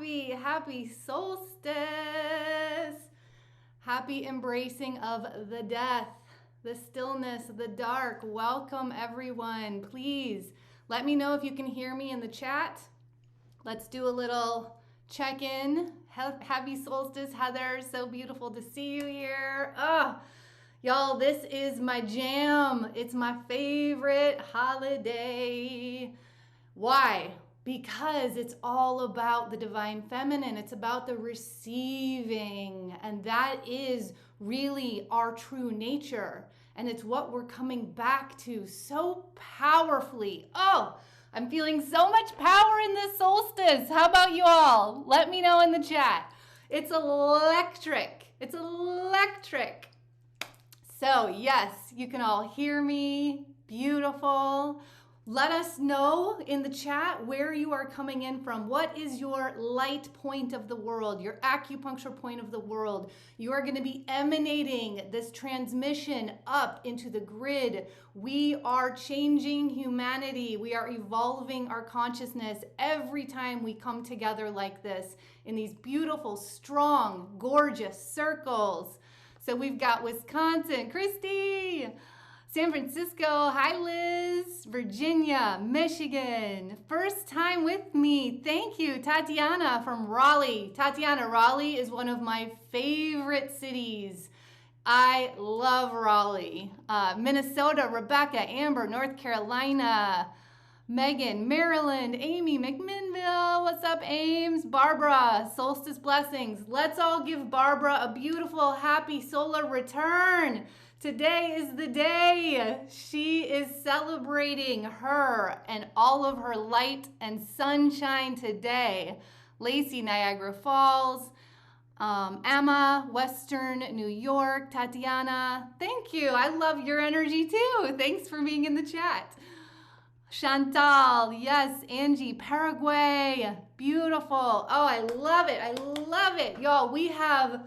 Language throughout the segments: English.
happy solstice. Happy embracing of the death, the stillness, the dark. Welcome everyone. Please let me know if you can hear me in the chat. Let's do a little check-in. Happy solstice, Heather. So beautiful to see you here. Y'all, this is my jam. It's my favorite holiday. Why? Because it's all about the divine feminine. It's about the receiving. And that is really our true nature. And it's what we're coming back to so powerfully. I'm feeling so much power in this solstice. How about you all? Let me know in the chat. It's electric. It's electric. So yes, you can all hear me. Beautiful. Let us know in the chat where you are coming in from. What is your light point of the world, your acupuncture point of the world? You are going to be emanating this transmission up into the grid. We are changing humanity. We are evolving our consciousness every time we come together like this in these beautiful, strong, gorgeous circles. So we've got Wisconsin, Christy. San Francisco, hi Liz, Virginia, Michigan, first time with me. Thank you, Tatiana from Raleigh. Tatiana, Raleigh is one of my favorite cities. I love Raleigh. Minnesota, Rebecca, Amber, North Carolina, Megan, Maryland, Amy, McMinnville, what's up Ames? Barbara, solstice blessings. Let's all give Barbara a beautiful, happy solar return. Today is the day. She is celebrating her and all of her light and sunshine today. Lacey, Niagara Falls, Emma, Western New York, Tatiana, thank you. I love your energy too. Thanks for being in the chat. Chantal, yes, Angie, Paraguay, beautiful. I love it. I love it. Y'all, we have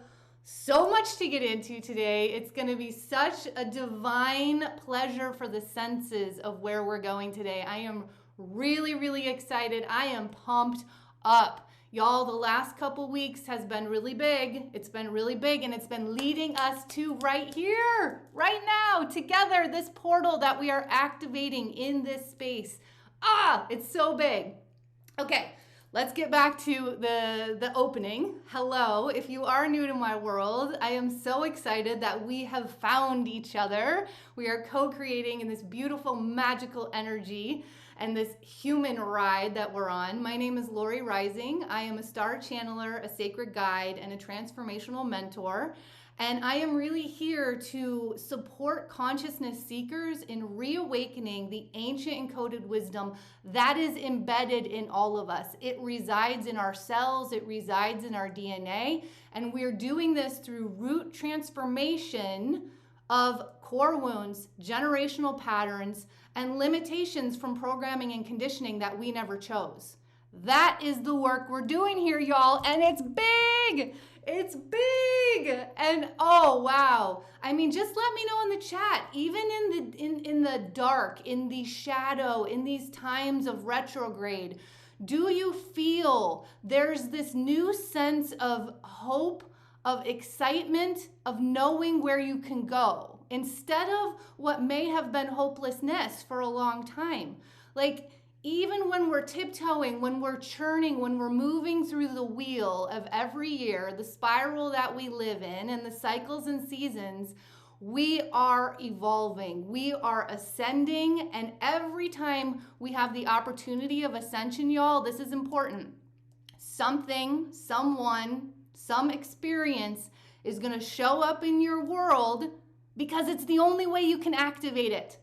so much to get into today. It's going to be such a divine pleasure for the senses of where we're going today. I am really, really excited. I am pumped up. Y'all, the last couple weeks has been really big. It's been really big, and it's been leading us to right here, right now, together, this portal that we are activating in this space. It's so big. Okay. Let's get back to the opening. Hello, if you are new to my world, I am so excited that we have found each other. We are co-creating in this beautiful magical energy and this human ride that we're on. My name is Lori Rising. I am a star channeler, a sacred guide, and a transformational mentor. And I am really here to support consciousness seekers in reawakening the ancient encoded wisdom that is embedded in all of us. It resides in our cells, it resides in our DNA, and we're doing this through root transformation of core wounds, generational patterns, and limitations from programming and conditioning that we never chose. That is the work we're doing here, y'all, and it's big! It's big. And oh wow. I mean, just let me know in the chat, even in the dark, in the shadow, in these times of retrograde, do you feel there's this new sense of hope, of excitement, of knowing where you can go instead of what may have been hopelessness for a long time? Like, even when we're tiptoeing, when we're churning, when we're moving through the wheel of every year, the spiral that we live in and the cycles and seasons, we are evolving, we are ascending, and every time we have the opportunity of ascension, y'all, this is important. Something, someone, some experience is going to show up in your world because it's the only way you can activate it.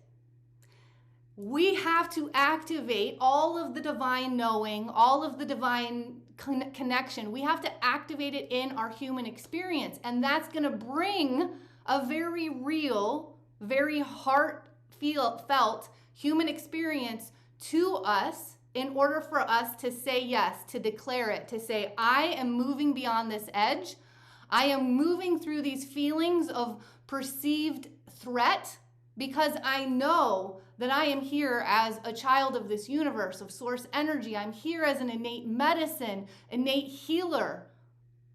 We have to activate all of the divine knowing, all of the divine connection. We have to activate it in our human experience. And that's going to bring a very real, very heartfelt human experience to us in order for us to say yes, to declare it, to say, I am moving beyond this edge. I am moving through these feelings of perceived threat because I know that I am here as a child of this universe, of source energy. I'm here as an innate medicine, innate healer.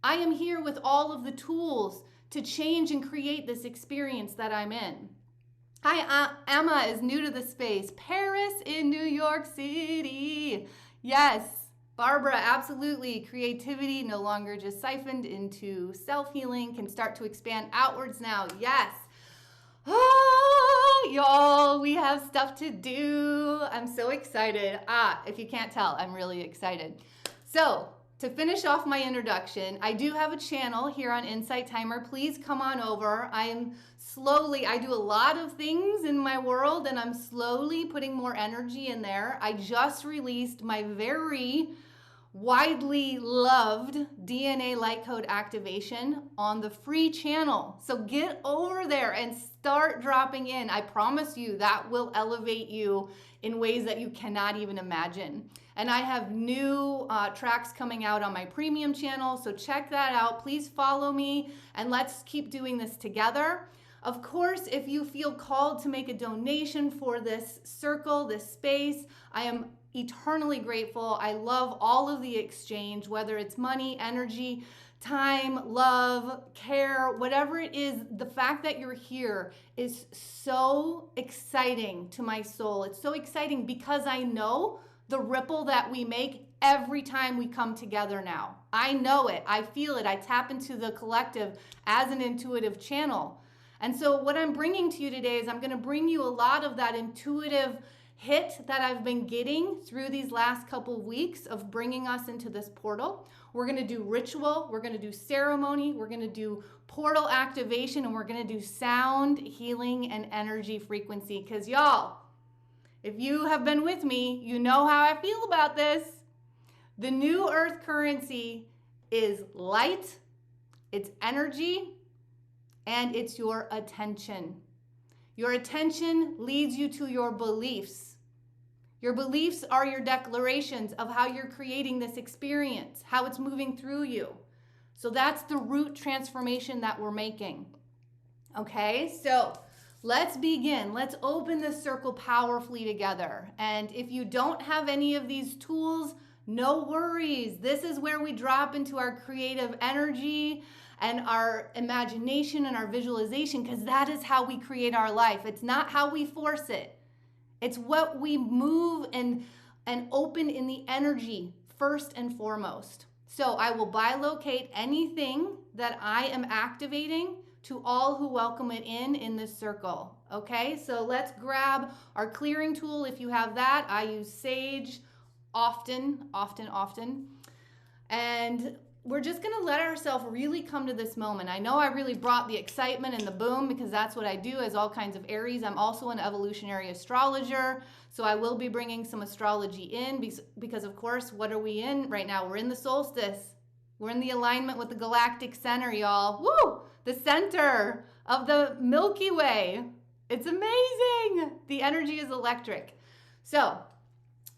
I am here with all of the tools to change and create this experience that I'm in. Hi, Emma is new to the space. Paris in New York City. Yes, Barbara, absolutely. Creativity no longer just siphoned into self-healing, can start to expand outwards now. Yes. Oh, y'all, we have stuff to do. I'm so excited. If you can't tell, I'm really excited. So, to finish off my introduction, I do have a channel here on Insight Timer. Please come on over. I do a lot of things in my world, and I'm slowly putting more energy in there. I just released my very widely loved DNA light code activation on the free channel. So get over there and start dropping in. I promise you that will elevate you in ways that you cannot even imagine. And I have new tracks coming out on my premium channel, so check that out. Please follow me and let's keep doing this together. Of course, if you feel called to make a donation for this circle, this space, I am eternally grateful. I love all of the exchange, whether it's money, energy, time, love, care, whatever it is. The fact that you're here is so exciting to my soul. It's so exciting because I know the ripple that we make every time we come together now. I know it. I feel it. I tap into the collective as an intuitive channel. And so what I'm bringing to you today is I'm going to bring you a lot of that intuitive hit that I've been getting through these last couple of weeks of bringing us into this portal. We're going to do ritual, we're going to do ceremony, we're going to do portal activation, and we're going to do sound healing and energy frequency. Because y'all, if you have been with me, you know how I feel about this. The new earth currency is light, it's energy, and it's your attention. Your attention leads you to your beliefs. Your beliefs are your declarations of how you're creating this experience, how it's moving through you. So that's the root transformation that we're making. Okay, so let's begin. Let's open this circle powerfully together. And if you don't have any of these tools, no worries. This is where we drop into our creative energy and our imagination and our visualization, because that is how we create our life. It's not how we force it. It's what we move and open in the energy first and foremost. So I will bilocate anything that I am activating to all who welcome it in this circle. Okay, so let's grab our clearing tool. If you have that, I use sage often. And we're just going to let ourselves really come to this moment. I know I really brought the excitement and the boom because that's what I do as all kinds of Aries. I'm also an evolutionary astrologer, so I will be bringing some astrology in because of course, what are we in right now? We're in the solstice. We're in the alignment with the Galactic Center, y'all. Woo! The center of the Milky Way. It's amazing. The energy is electric. So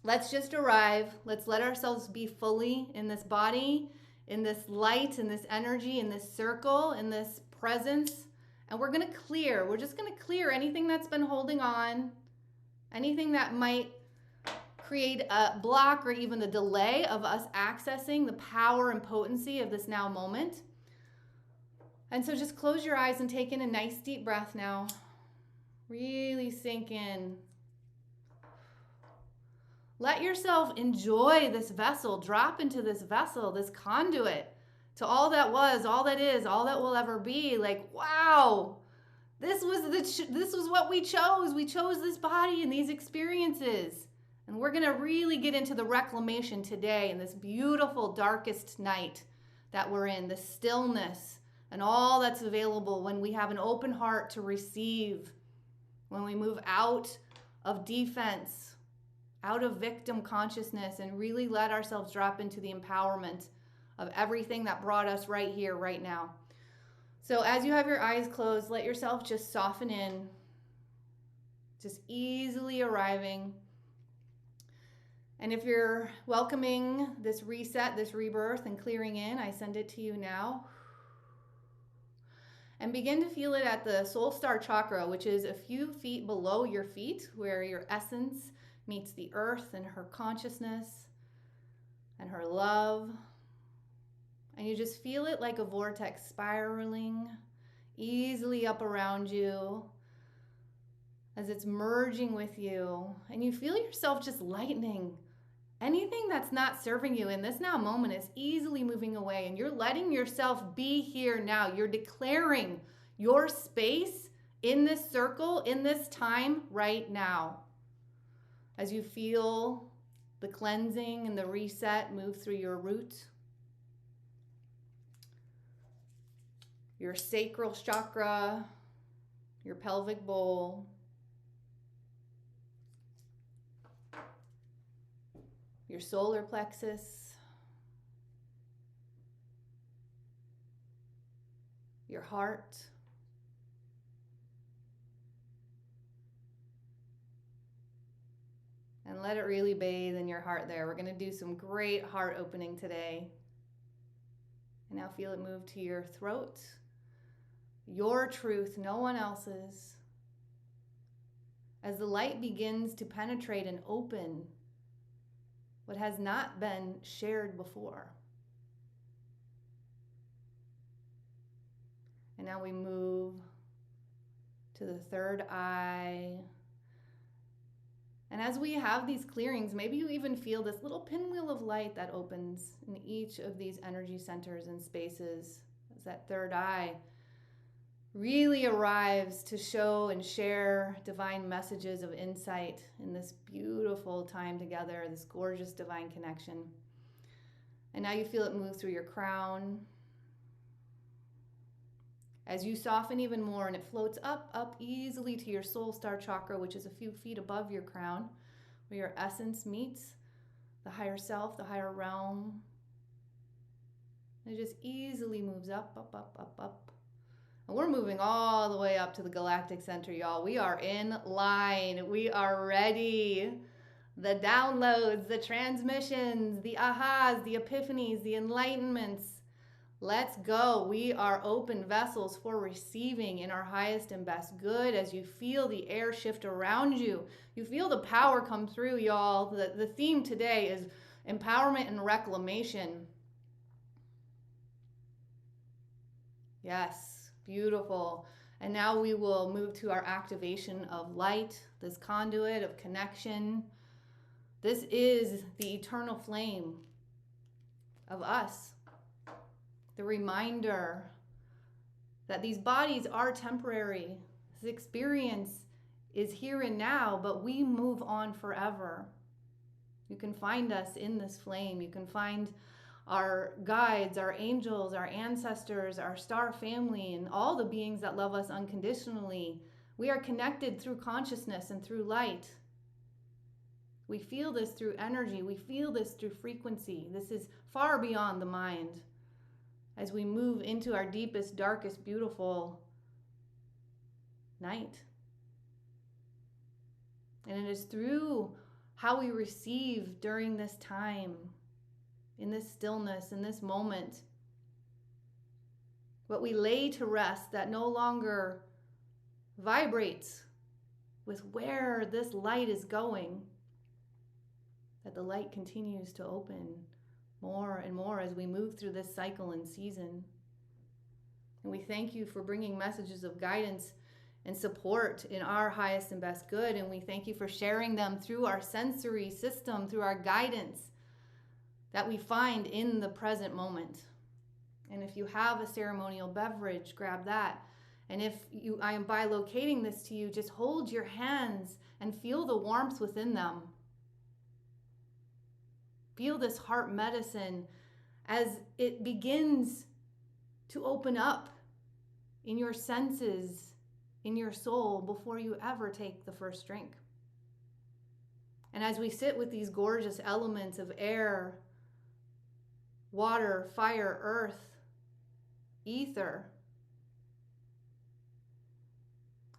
let's just arrive. Let's let ourselves be fully in this body, in this light, in this energy, in this circle, in this presence. And we're going to clear. We're just going to clear anything that's been holding on, anything that might create a block or even the delay of us accessing the power and potency of this now moment. And so just close your eyes and take in a nice deep breath now. Really sink in. Let yourself enjoy this vessel, drop into this vessel, this conduit to all that was, all that is, all that will ever be. Like, wow, this was what we chose. We chose this body and these experiences. And we're going to really get into the reclamation today in this beautiful darkest night that we're in, the stillness and all that's available when we have an open heart to receive, when we move out of defense, out of victim consciousness, and really let ourselves drop into the empowerment of everything that brought us right here, right now. So as you have your eyes closed, let yourself just soften in, just easily arriving. And if you're welcoming this reset, this rebirth and clearing in, I send it to you now. And begin to feel it at the soul star chakra, which is a few feet below your feet, where your essence meets the earth and her consciousness and her love. And you just feel it like a vortex spiraling easily up around you as it's merging with you. And you feel yourself just lightening. Anything that's not serving you in this now moment is easily moving away, and you're letting yourself be here now. You're declaring your space in this circle, in this time right now. As you feel the cleansing and the reset move through your root, your sacral chakra, your pelvic bowl, your solar plexus, your heart, and let it really bathe in your heart there. We're going to do some great heart opening today. And now feel it move to your throat, your truth, no one else's. As the light begins to penetrate and open what has not been shared before. And now we move to the third eye. And as we have these clearings, maybe you even feel this little pinwheel of light that opens in each of these energy centers and spaces as that third eye really arrives to show and share divine messages of insight in this beautiful time together, this gorgeous divine connection. And now you feel it move through your crown as you soften even more, and it floats up easily to your soul star chakra, which is a few feet above your crown, where your essence meets the higher self, the higher realm. And it just easily moves up. And we're moving all the way up to the Galactic Center, y'all. We are in line. We are ready. The downloads, the transmissions, the ahas, the epiphanies, the enlightenments. Let's go. We are open vessels for receiving in our highest and best good. As you feel the air shift around you, you feel the power come through, y'all. The theme today is empowerment and reclamation. Yes. Beautiful. And now we will move to our activation of light, this conduit of connection. This is the eternal flame of us. The reminder that these bodies are temporary. This experience is here and now, but we move on forever. You can find us in this flame. You can find our guides, our angels, our ancestors, our star family, and all the beings that love us unconditionally. We are connected through consciousness and through light. We feel this through energy. We feel this through frequency. This is far beyond the mind. As we move into our deepest, darkest, beautiful night. And it is through how we receive during this time, in this stillness, in this moment, what we lay to rest that no longer vibrates with where this light is going, that the light continues to open more and more as we move through this cycle and season. And we thank you for bringing messages of guidance and support in our highest and best good. And we thank you for sharing them through our sensory system, through our guidance that we find in the present moment. And if you have a ceremonial beverage, grab that. And if I am bilocating this to you, just hold your hands and feel the warmth within them. Feel this heart medicine as it begins to open up in your senses, in your soul, before you ever take the first drink. And as we sit with these gorgeous elements of air, water, fire, earth, ether,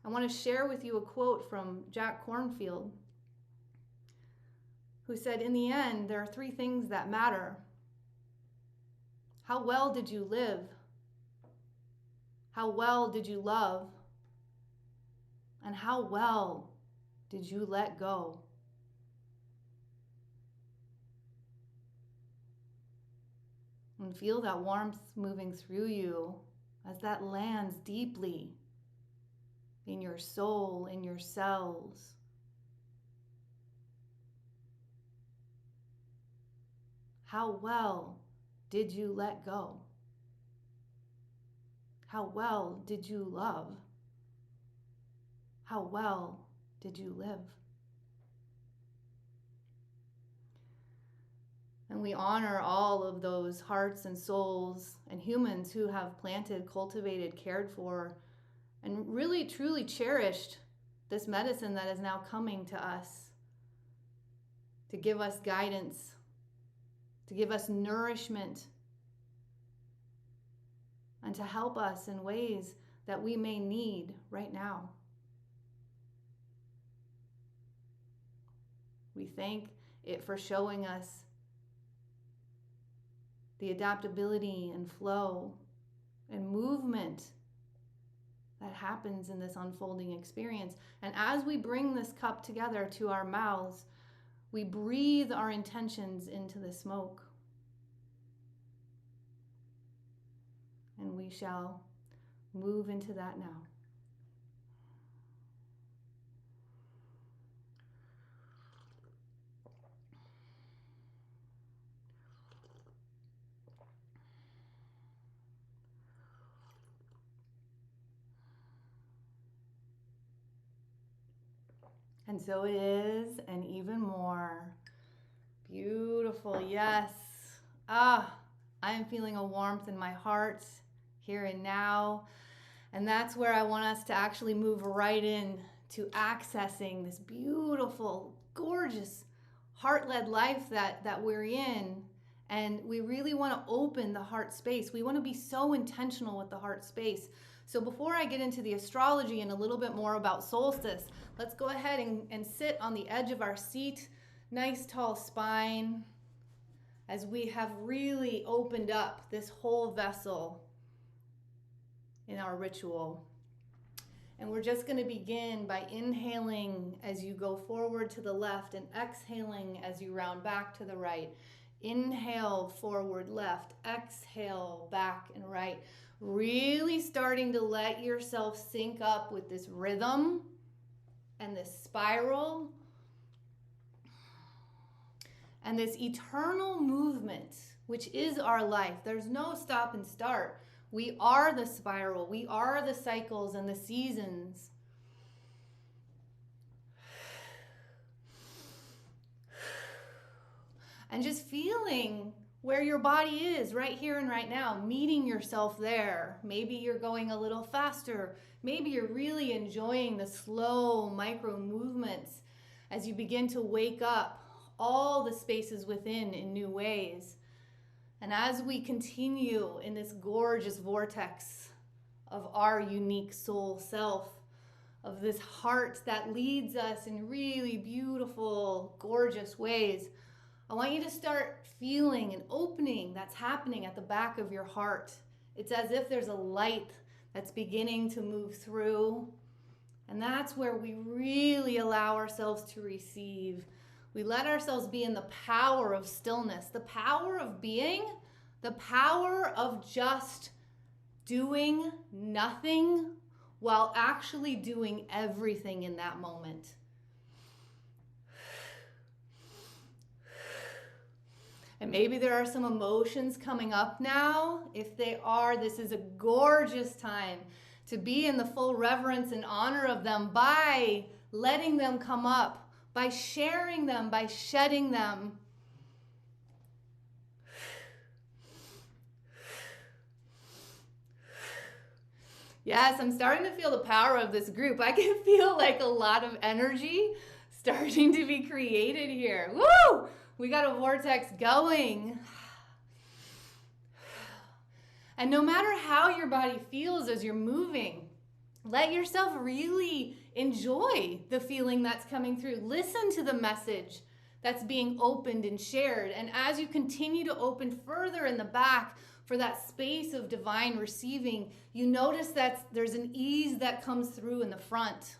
I want to share with you a quote from Jack Kornfield, who said, "In the end, there are three things that matter. How well did you live? How well did you love? And how well did you let go? And feel that warmth moving through you as that lands deeply in your soul, in your cells. How well did you let go? How well did you love? How well did you live? And we honor all of those hearts and souls and humans who have planted, cultivated, cared for, and really truly cherished this medicine that is now coming to us to give us guidance, to give us nourishment, and to help us in ways that we may need right now. We thank it for showing us the adaptability and flow and movement that happens in this unfolding experience. And as we bring this cup together to our mouths, we breathe our intentions into the smoke. And we shall move into that now. And so it is, and even more. Beautiful, yes. I'm feeling a warmth in my heart here and now. And that's where I want us to actually move right in to accessing this beautiful, gorgeous, heart-led life that we're in. And we really want to open the heart space. We want to be so intentional with the heart space. So before I get into the astrology and a little bit more about solstice, let's go ahead and sit on the edge of our seat, nice tall spine, as we have really opened up this whole vessel in our ritual. And we're just going to begin by inhaling as you go forward to the left and exhaling as you round back to the right. Inhale, forward, left. Exhale, back and right. Really starting to let yourself sync up with this rhythm and this spiral and this eternal movement, which is our life. There's no stop and start. We are the spiral. We are the cycles and the seasons. And just feeling where your body is right here and right now, meeting yourself there. Maybe you're going a little faster. Maybe you're really enjoying the slow micro movements as you begin to wake up all the spaces within in new ways. And as we continue in this gorgeous vortex of our unique soul self, of this heart that leads us in really beautiful, gorgeous ways, I want you to start feeling an opening that's happening at the back of your heart. It's as if there's a light that's beginning to move through. And that's where we really allow ourselves to receive. We let ourselves be in the power of stillness, the power of being, the power of just doing nothing while actually doing everything in that moment. And maybe there are some emotions coming up now. If they are, this is a gorgeous time to be in the full reverence and honor of them by letting them come up, by sharing them, by shedding them. Yes, I'm starting to feel the power of this group. I can feel like a lot of energy starting to be created here. Woo! We got a vortex going. And no matter how your body feels as you're moving, let yourself really enjoy the feeling that's coming through. Listen to the message that's being opened and shared. And as you continue to open further in the back, for that space of divine receiving, you notice that there's an ease that comes through in the front.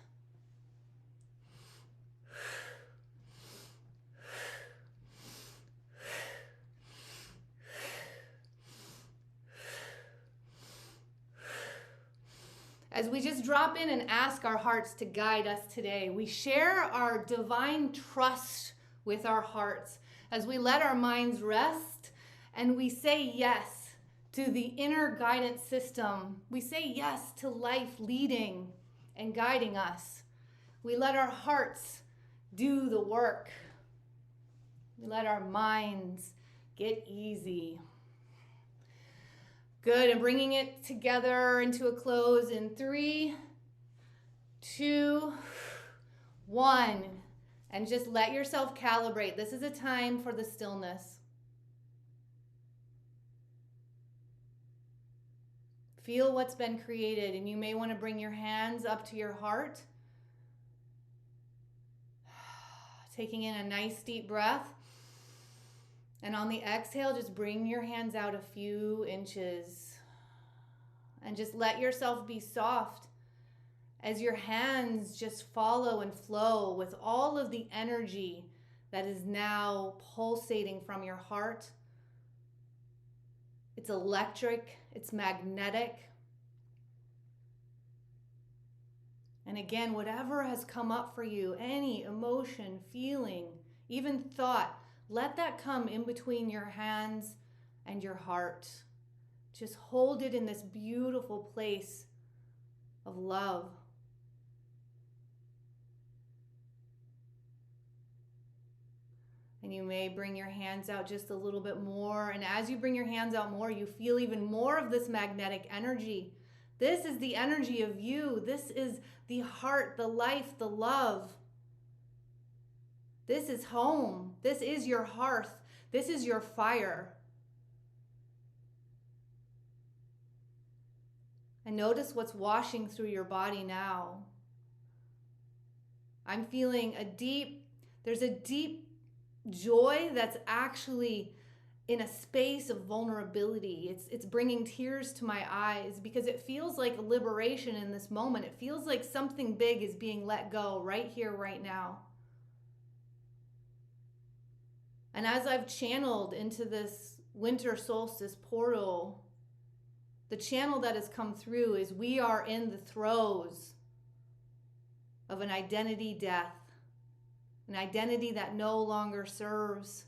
As we just drop in and ask our hearts to guide us today, we share our divine trust with our hearts as we let our minds rest and we say yes to the inner guidance system. We say yes to life leading and guiding us. We let our hearts do the work. We let our minds get easy. Good, and bringing it together into a close in 3, 2, 1. And just let yourself calibrate. This is a time for the stillness. Feel what's been created, and you may want to bring your hands up to your heart. Taking in a nice deep breath. And on the exhale, just bring your hands out a few inches. And just let yourself be soft as your hands just follow and flow with all of the energy that is now pulsating from your heart. It's electric, it's magnetic. And again, whatever has come up for you, any emotion, feeling, even thought, let that come in between your hands and your heart. Just hold it in this beautiful place of love. And you may bring your hands out just a little bit more. And as you bring your hands out more, you feel even more of this magnetic energy. This is the energy of you. This is the heart, the life, the love. This is home. This is your hearth. This is your fire. And notice what's washing through your body now. I'm feeling there's a deep joy that's actually in a space of vulnerability. It's bringing tears to my eyes because it feels like a liberation in this moment. It feels like something big is being let go right here, right now. And as I've channeled into this winter solstice portal, the channel that has come through is we are in the throes of an identity death, an identity that no longer serves,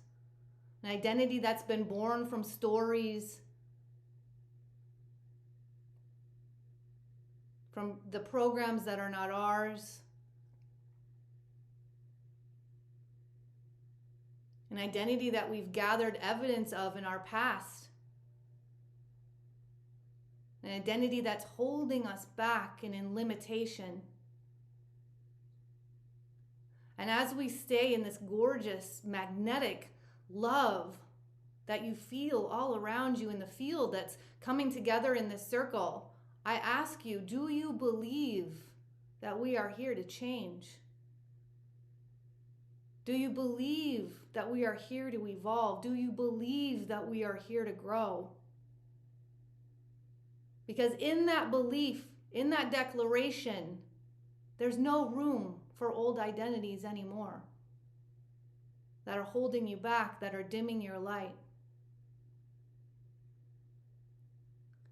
an identity that's been born from stories, from the programs that are not ours, an identity that we've gathered evidence of in our past, an identity that's holding us back and in limitation. And as we stay in this gorgeous, magnetic love that you feel all around you in the field that's coming together in this circle, I ask you, do you believe that we are here to change? Do you believe that we are here to evolve? Do you believe that we are here to grow? Because in that belief, in that declaration, there's no room for old identities anymore that are holding you back, that are dimming your light.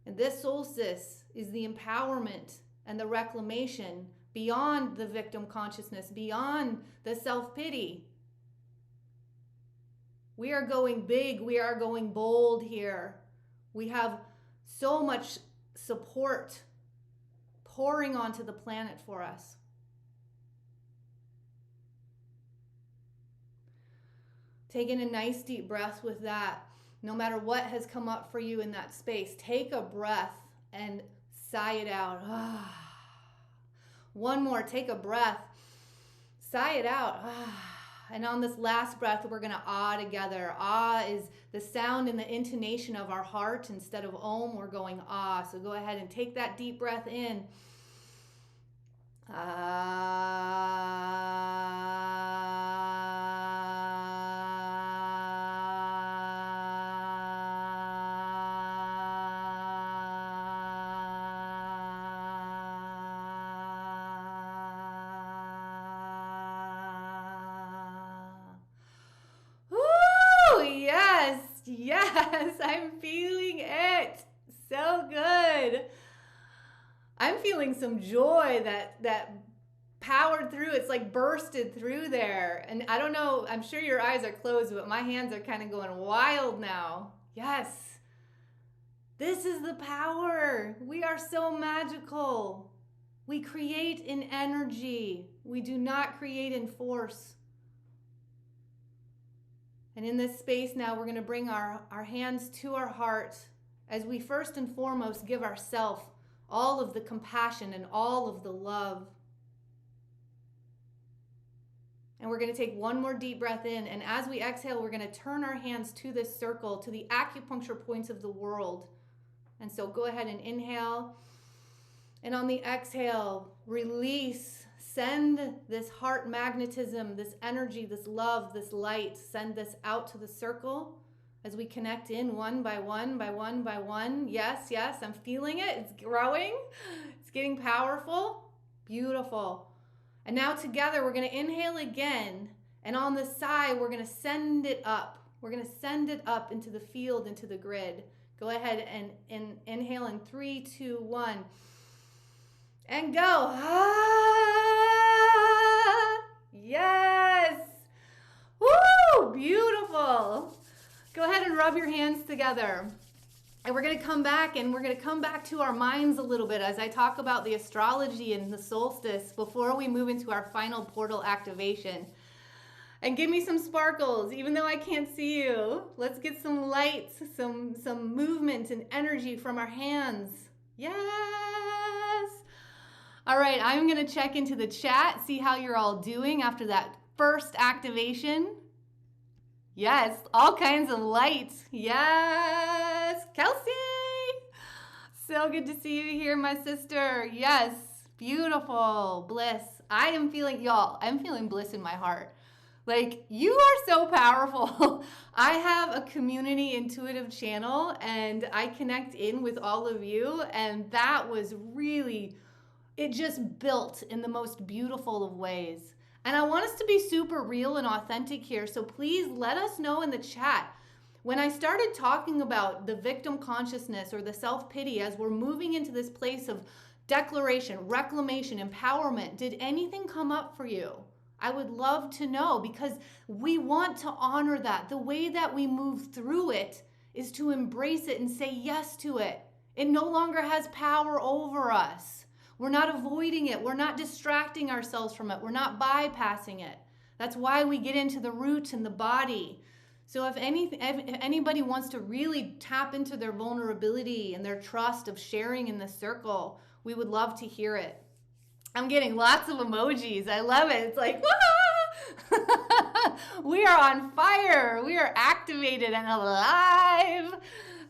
And this solstice is the empowerment and the reclamation beyond the victim consciousness, beyond the self-pity. We are going big, we are going bold here. We have so much support pouring onto the planet for us. Taking a nice deep breath with that. No matter what has come up for you in that space, take a breath and sigh it out. One more, take a breath, sigh it out. And on this last breath, we're gonna ah together. Ah is the sound and the intonation of our heart. Instead of om, we're going ah. So go ahead and take that deep breath in. Ah. some joy that powered through. It's like bursted through there. And I don't know, I'm sure your eyes are closed, but my hands are kind of going wild now. Yes. This is the power. We are so magical. We create in energy. We do not create in force. And in this space now, we're going to bring our hands to our heart as we first and foremost give ourselves all of the compassion and all of the love. And we're going to take one more deep breath in. And as we exhale, we're going to turn our hands to this circle, to the acupuncture points of the world. And so go ahead and inhale. And on the exhale, release. Send this heart magnetism, this energy, this love, this light. Send this out to the circle as we connect in one by one by one by one. Yes, yes, I'm feeling it. It's growing. It's getting powerful. Beautiful. And now together, we're going to inhale again. And on the side, we're going to send it up. We're going to send it up into the field, into the grid. Go ahead and inhale in 3, 2, 1. And go. Ah, yes. Woo, beautiful. Go ahead and rub your hands together. And we're going to come back to our minds a little bit as I talk about the astrology and the solstice before we move into our final portal activation. And give me some sparkles, even though I can't see you. Let's get some lights, some movement and energy from our hands. Yes. All right, I'm going to check into the chat, see how you're all doing after that first activation. Yes, all kinds of light. Yes, Kelsey. So good to see you here, my sister. Yes, beautiful bliss. I'm feeling bliss in my heart. Like, you are so powerful. I have a community intuitive channel and I connect in with all of you. And that was really, it just built in the most beautiful of ways. And I want us to be super real and authentic here. So please let us know in the chat. When I started talking about the victim consciousness or the self-pity as we're moving into this place of declaration, reclamation, empowerment, did anything come up for you? I would love to know because we want to honor that. The way that we move through it is to embrace it and say yes to it. It no longer has power over us. We're not avoiding it. We're not distracting ourselves from it. We're not bypassing it. That's why we get into the roots and the body. So if anybody wants to really tap into their vulnerability and their trust of sharing in this circle, we would love to hear it. I'm getting lots of emojis. I love it. It's like, we are on fire. We are activated and alive.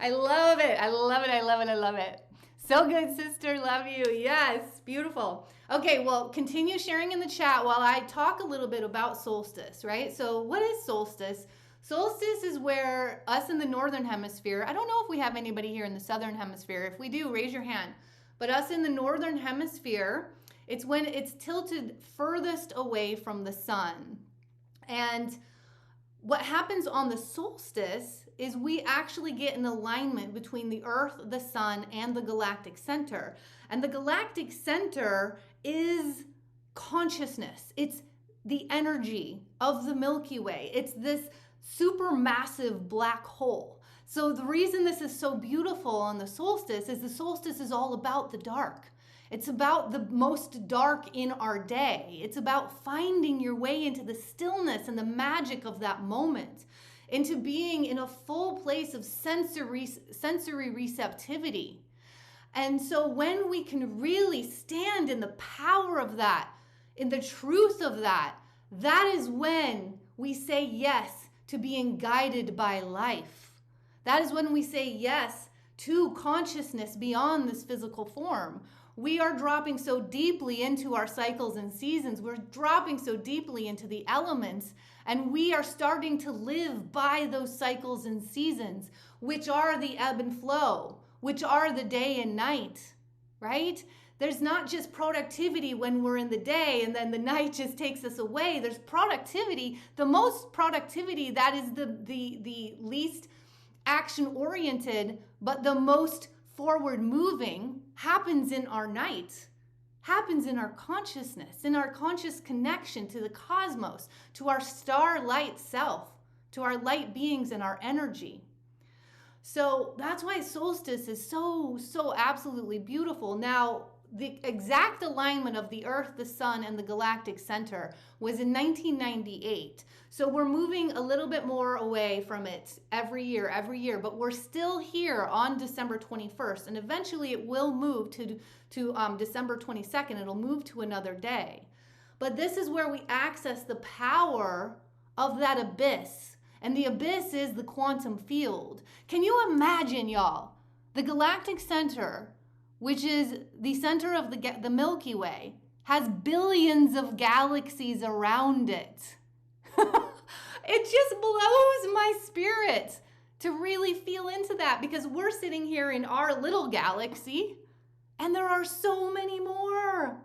I love it. I love it. I love it. I love it. So good, sister. Love you. Yes. Beautiful. Okay. Well, continue sharing in the chat while I talk a little bit about solstice, right? So what is solstice? Solstice is where us in the northern hemisphere, I don't know if we have anybody here in the southern hemisphere. If we do, raise your hand. But us in the northern hemisphere, it's when it's tilted furthest away from the sun. And what happens on the solstice is we actually get an alignment between the earth, the sun, and the galactic center. And the galactic center is consciousness. It's the energy of the Milky Way. It's this supermassive black hole. So the reason this is so beautiful on the solstice is all about the dark. It's about the most dark in our day. It's about finding your way into the stillness and the magic of that moment, into being in a full place of sensory receptivity. And so when we can really stand in the power of that, in the truth of that, that is when we say yes to being guided by life. That is when we say yes to consciousness beyond this physical form. We are dropping so deeply into our cycles and seasons. We're dropping so deeply into the elements, and we are starting to live by those cycles and seasons, which are the ebb and flow, which are the day and night, right? There's not just productivity when we're in the day and then the night just takes us away. There's productivity. The most productivity, that is the least action-oriented, but the most forward moving, happens in our night. happens in our consciousness, in our conscious connection to the cosmos, to our star light self, to our light beings and our energy. So that's why solstice is so absolutely beautiful. Now, the exact alignment of the Earth, the Sun, and the Galactic Center was in 1998. So we're moving a little bit more away from it every year, but we're still here on December 21st. And eventually it will move to December 22nd. It'll move to another day. But this is where we access the power of that abyss. And the abyss is the quantum field. Can you imagine, y'all, the Galactic Center, which is the center of the Milky Way, has billions of galaxies around it. It just blows my spirit to really feel into that, because we're sitting here in our little galaxy and there are so many more.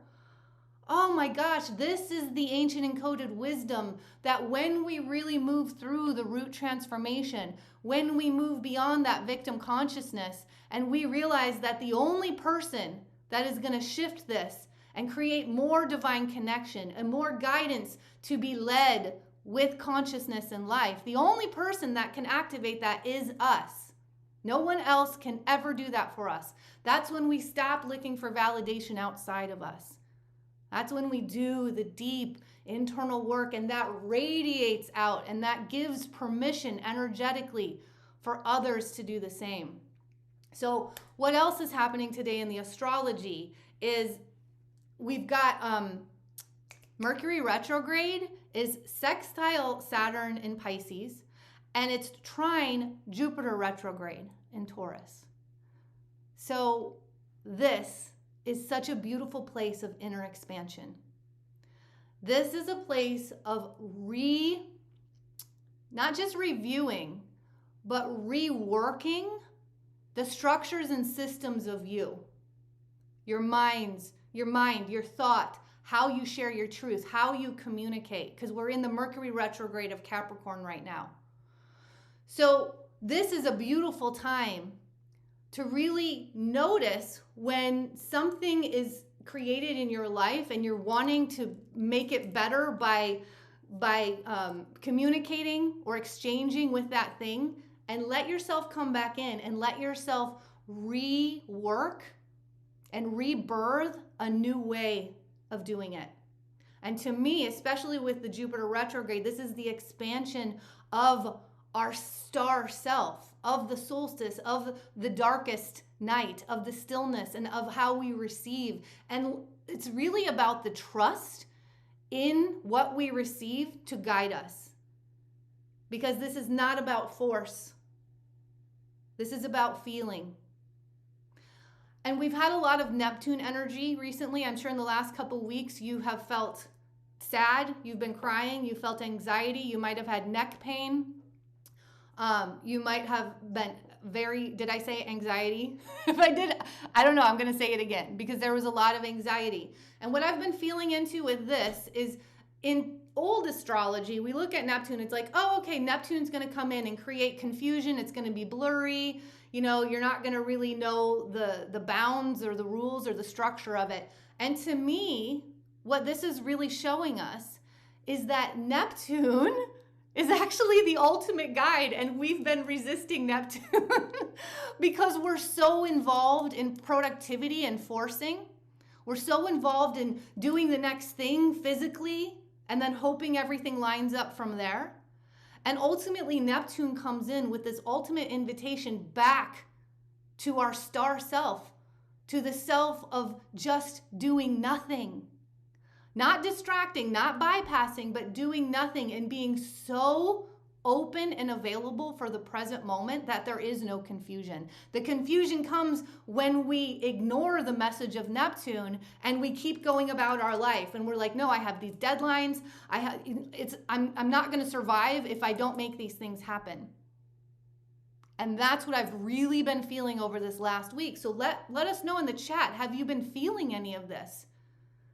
Oh my gosh, this is the ancient encoded wisdom that when we really move through the root transformation, when we move beyond that victim consciousness, and we realize that the only person that is going to shift this and create more divine connection and more guidance to be led with consciousness in life, the only person that can activate that is us. No one else can ever do that for us. That's when we stop looking for validation outside of us. That's when we do the deep internal work, and that radiates out, and that gives permission energetically for others to do the same. So what else is happening today in the astrology is we've got Mercury retrograde is sextile Saturn in Pisces, and it's trine Jupiter retrograde in Taurus. So this is such a beautiful place of inner expansion. This is a place of not just reviewing, but reworking the structures and systems of you. Your mind, your thought, how you share your truth, how you communicate, because we're in the Mercury retrograde of Capricorn right now. So this is a beautiful time to really notice when something is created in your life and you're wanting to make it better by communicating or exchanging with that thing, and let yourself come back in and let yourself rework and rebirth a new way of doing it. And to me, especially with the Jupiter retrograde, this is the expansion of our star self, of the solstice, of the darkest night, of the stillness, and of how we receive. And it's really about the trust in what we receive to guide us. Because this is not about force. This is about feeling. And we've had a lot of Neptune energy recently. I'm sure in the last couple weeks you have felt sad, you've been crying, you felt anxiety, you might have had neck pain. You might have been did I say anxiety? If I did, I don't know, I'm going to say it again, because there was a lot of anxiety. And what I've been feeling into with this is, in old astrology, we look at Neptune, it's like, oh, okay, Neptune's going to come in and create confusion. It's going to be blurry. You know, you're not going to really know the bounds or the rules or the structure of it. And to me, what this is really showing us is that Neptune is actually the ultimate guide, and we've been resisting Neptune because we're so involved in productivity and forcing. We're so involved in doing the next thing physically and then hoping everything lines up from there. And ultimately, Neptune comes in with this ultimate invitation back to our star self, to the self of just doing nothing. Not distracting, not bypassing, but doing nothing and being so open and available for the present moment that there is no confusion. The confusion comes when we ignore the message of Neptune and we keep going about our life. And we're like, no, I have these deadlines. I'm not going to survive if I don't make these things happen. And that's what I've really been feeling over this last week. So let us know in the chat, have you been feeling any of this?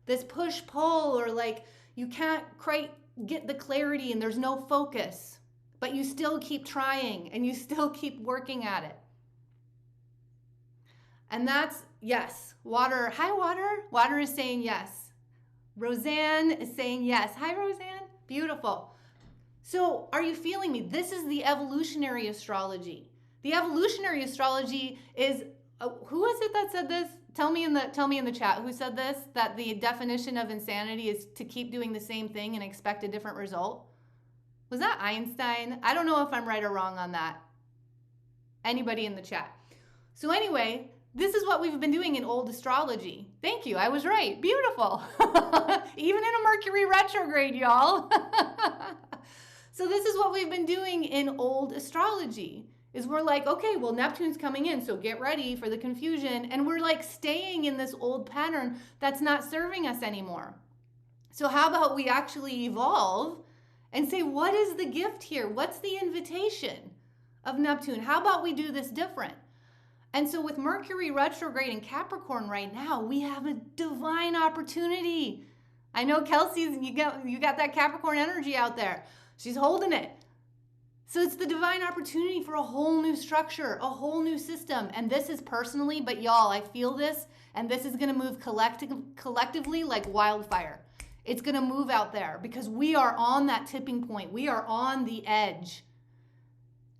This push-pull, or like you can't quite get the clarity and there's no focus, but you still keep trying and you still keep working at it. And that's yes. Water. Hi, Water. Water is saying yes. Roseanne is saying yes. Hi, Roseanne. Beautiful. So are you feeling me? This is the evolutionary astrology. The evolutionary astrology is, who is it that said this? Tell me in the chat who said this, that the definition of insanity is to keep doing the same thing and expect a different result. Was that Einstein? I don't know if I'm right or wrong on that. Anybody in the chat? So anyway, this is what we've been doing in old astrology. Thank you, I was right. Beautiful. Even in a Mercury retrograde, y'all. So this is what we've been doing in old astrology. Is we're like, okay, well, Neptune's coming in, so get ready for the confusion. And we're like staying in this old pattern that's not serving us anymore. So how about we actually evolve and say, what is the gift here? What's the invitation of Neptune? How about we do this different? And so with Mercury retrograde in Capricorn right now, we have a divine opportunity. I know Kelsey's, you got that Capricorn energy out there. She's holding it. So it's the divine opportunity for a whole new structure, a whole new system. And this is personally, but y'all, I feel this, and this is going to move collectively like wildfire. It's going to move out there because we are on that tipping point. We are on the edge.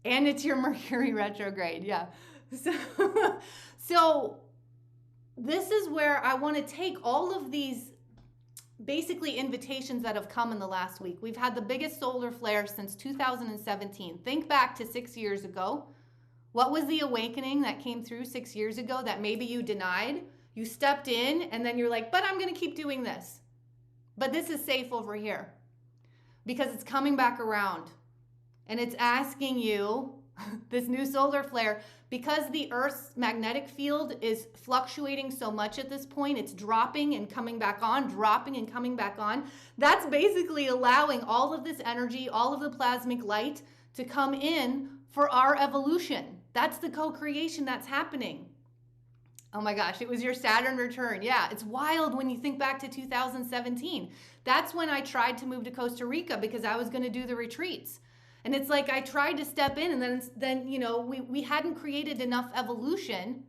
And it's your Mercury retrograde, yeah. So this is where I want to take all of these basically invitations that have come in the last week. We've had the biggest solar flare since 2017. Think back to 6 years ago. What was the awakening that came through 6 years ago that maybe you denied? You stepped in and then you're like, but I'm going to keep doing this. But this is safe over here because it's coming back around and it's asking you, this new solar flare, because the Earth's magnetic field is fluctuating so much at this point, it's dropping and coming back on, dropping and coming back on. That's basically allowing all of this energy, all of the plasmic light to come in for our evolution. That's the co-creation that's happening. Oh my gosh, it was your Saturn return. Yeah, it's wild when you think back to 2017. That's when I tried to move to Costa Rica because I was going to do the retreats. And it's like I tried to step in and then you know, we hadn't created enough evolution.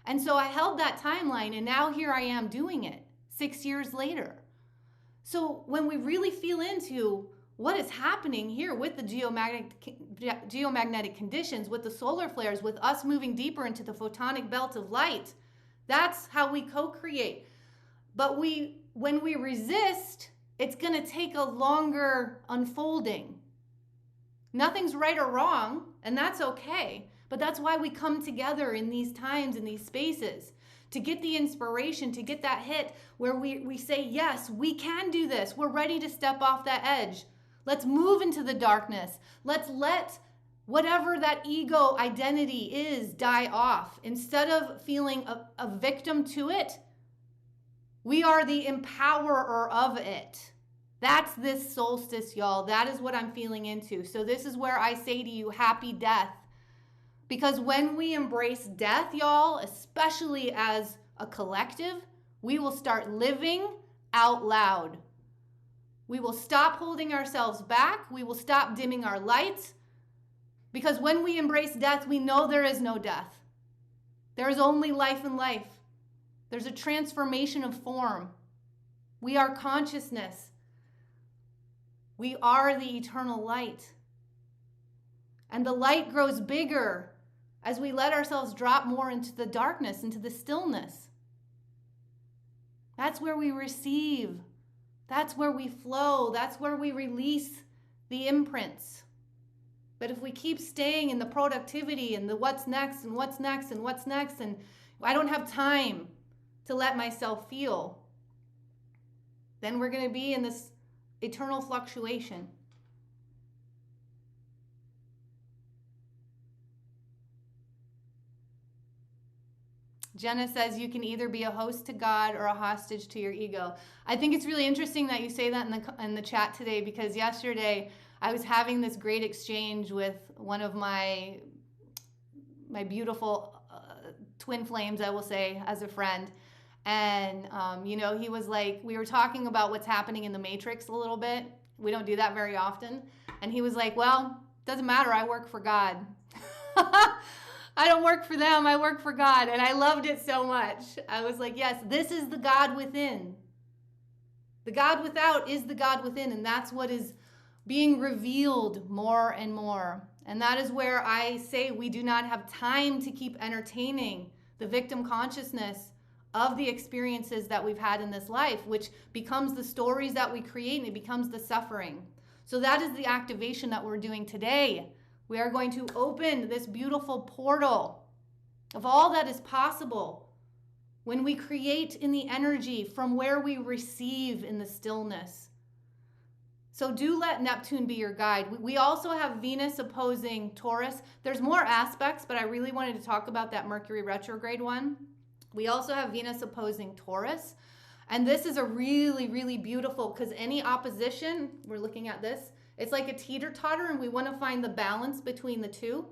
And so I held that timeline and now here I am doing it 6 years later. So when we really feel into what is happening here with the geomagnetic conditions, with the solar flares, with us moving deeper into the photonic belt of light, that's how we co-create. But when we resist, it's going to take a longer unfolding. Nothing's right or wrong, and that's okay. But that's why we come together in these times, in these spaces, to get the inspiration, to get that hit where we say, yes, we can do this. We're ready to step off that edge. Let's move into the darkness. Let's let whatever that ego identity is die off. Instead of feeling a victim to it, we are the empowerer of it. That's this solstice, y'all. That is what I'm feeling into. So this is where I say to you, happy death. Because when we embrace death, y'all, especially as a collective, we will start living out loud. We will stop holding ourselves back. We will stop dimming our lights. Because when we embrace death, we know there is no death. There is only life in life. There's a transformation of form. We are consciousness. We are the eternal light. And the light grows bigger as we let ourselves drop more into the darkness, into the stillness. That's where we receive. That's where we flow. That's where we release the imprints. But if we keep staying in the productivity and the what's next and what's next and what's next, and I don't have time to let myself feel, then we're going to be in this eternal fluctuation. Jenna says you can either be a host to God or a hostage to your ego. I think it's really interesting that you say that in the chat today, because yesterday I was having this great exchange with one of my beautiful twin flames, I will say, as a friend. And, you know, he was like, we were talking about what's happening in the Matrix a little bit. We don't do that very often. And he was like, well, doesn't matter. I work for God. I don't work for them. I work for God. And I loved it so much. I was like, yes, this is the God within. The God without is the God within. And that's what is being revealed more and more. And that is where I say we do not have time to keep entertaining the victim consciousness of the experiences that we've had in this life, which becomes the stories that we create, and it becomes the suffering. So that is the activation that we're doing today. We are going to open this beautiful portal of all that is possible when we create in the energy from where we receive in the stillness. So do let Neptune be your guide. We also have Venus opposing Taurus. There's more aspects, but I really wanted to talk about that Mercury retrograde one. We also have Venus opposing Taurus. And this is a really, really beautiful, because any opposition, we're looking at this, it's like a teeter-totter, and we want to find the balance between the two.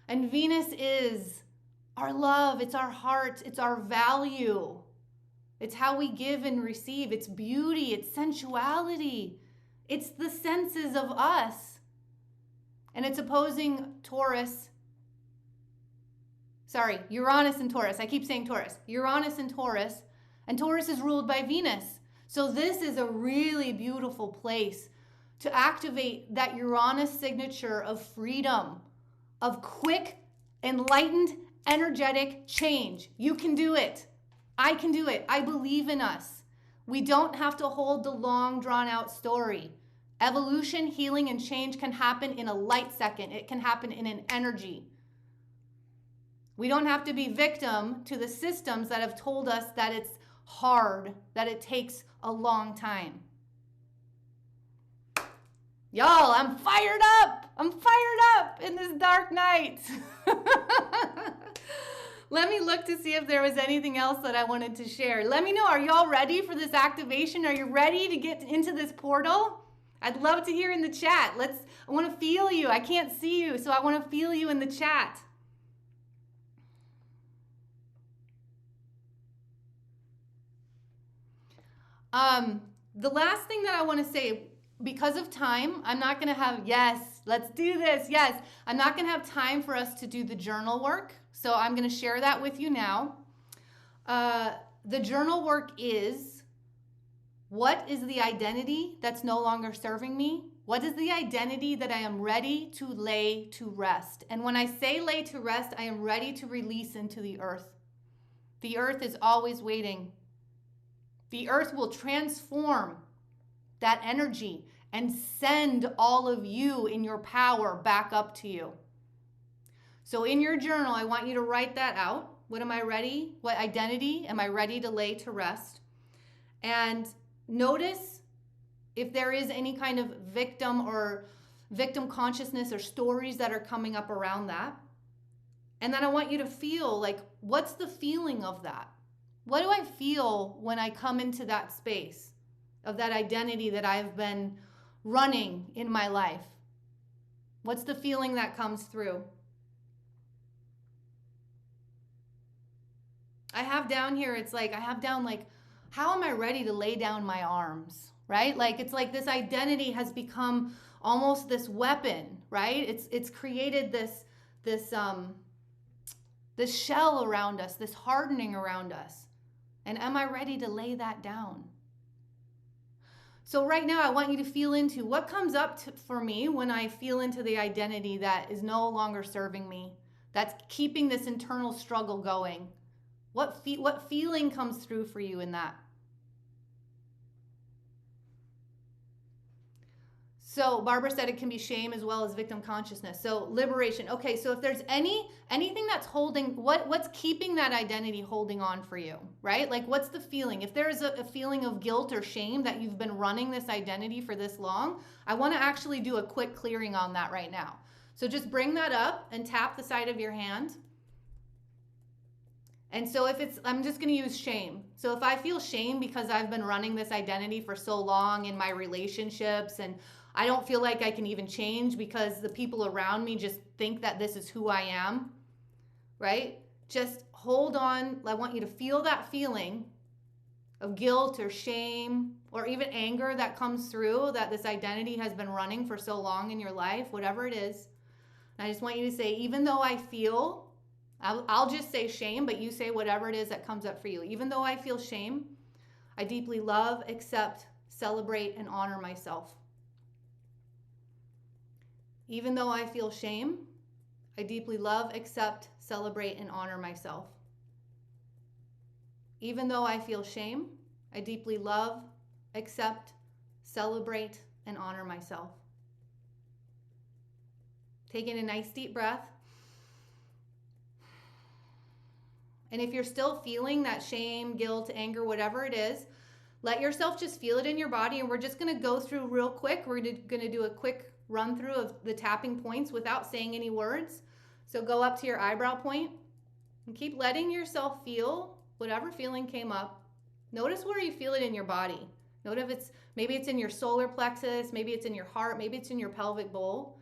And Venus is our love, it's our heart, it's our value. It's how we give and receive. It's beauty, it's sensuality. It's the senses of us. And it's opposing Taurus. Sorry, Uranus and Taurus. I keep saying Taurus. Uranus and Taurus. And Taurus is ruled by Venus. So this is a really beautiful place to activate that Uranus signature of freedom, of quick, enlightened, energetic change. You can do it. I can do it. I believe in us. We don't have to hold the long, drawn-out story. Evolution, healing, and change can happen in a light second. It can happen in an energy. We don't have to be victim to the systems that have told us that it's hard, that it takes a long time. Y'all, I'm fired up. I'm fired up in this dark night. Let me look to see if there was anything else that I wanted to share. Let me know, are y'all ready for this activation? Are you ready to get into this portal? I'd love to hear in the chat. I want to feel you. I can't see you, so I want to feel you in the chat. The last thing that I want to say, because of time, I'm not going to have, yes, let's do this. Yes, I'm not going to have time for us to do the journal work. So I'm going to share that with you now. The journal work is, what is the identity that's no longer serving me? What is the identity that I am ready to lay to rest? And when I say lay to rest, I am ready to release into the earth. The earth is always waiting. The earth will transform that energy and send all of you in your power back up to you. So in your journal, I want you to write that out. What am I ready? What identity am I ready to lay to rest? And notice if there is any kind of victim consciousness or stories that are coming up around that. And then I want you to feel like, what's the feeling of that? What do I feel when I come into that space of that identity that I've been running in my life? What's the feeling that comes through? I have down here, how am I ready to lay down my arms, right? Like, it's like this identity has become almost this weapon, right? It's created this shell around us, this hardening around us. And am I ready to lay that down? So right now, I want you to feel into what comes up for me when I feel into the identity that is no longer serving me, that's keeping this internal struggle going. What feeling comes through for you in that? So Barbara said it can be shame as well as victim consciousness. So liberation. Okay, so if there's anything that's holding, what's keeping that identity holding on for you, right? Like, what's the feeling? If there is a feeling of guilt or shame that you've been running this identity for this long, I want to actually do a quick clearing on that right now. So just bring that up and tap the side of your hand. And so I'm just going to use shame. So if I feel shame because I've been running this identity for so long in my relationships, and I don't feel like I can even change because the people around me just think that this is who I am, right? Just hold on. I want you to feel that feeling of guilt or shame or even anger that comes through, that this identity has been running for so long in your life, whatever it is. And I just want you to say, even though I feel I'll just say shame, but you say whatever it is that comes up for you. Even though I feel shame, I deeply love, accept, celebrate, and honor myself. Even though I feel shame, I deeply love, accept, celebrate, and honor myself. Even though I feel shame, I deeply love, accept, celebrate, and honor myself. Taking a nice deep breath. And if you're still feeling that shame, guilt, anger, whatever it is, let yourself just feel it in your body. And we're just going to go through real quick. We're going to do a quick run through of the tapping points without saying any words. So go up to your eyebrow point and keep letting yourself feel whatever feeling came up. Notice where you feel it in your body. Notice if maybe it's in your solar plexus, maybe it's in your heart, maybe it's in your pelvic bowl.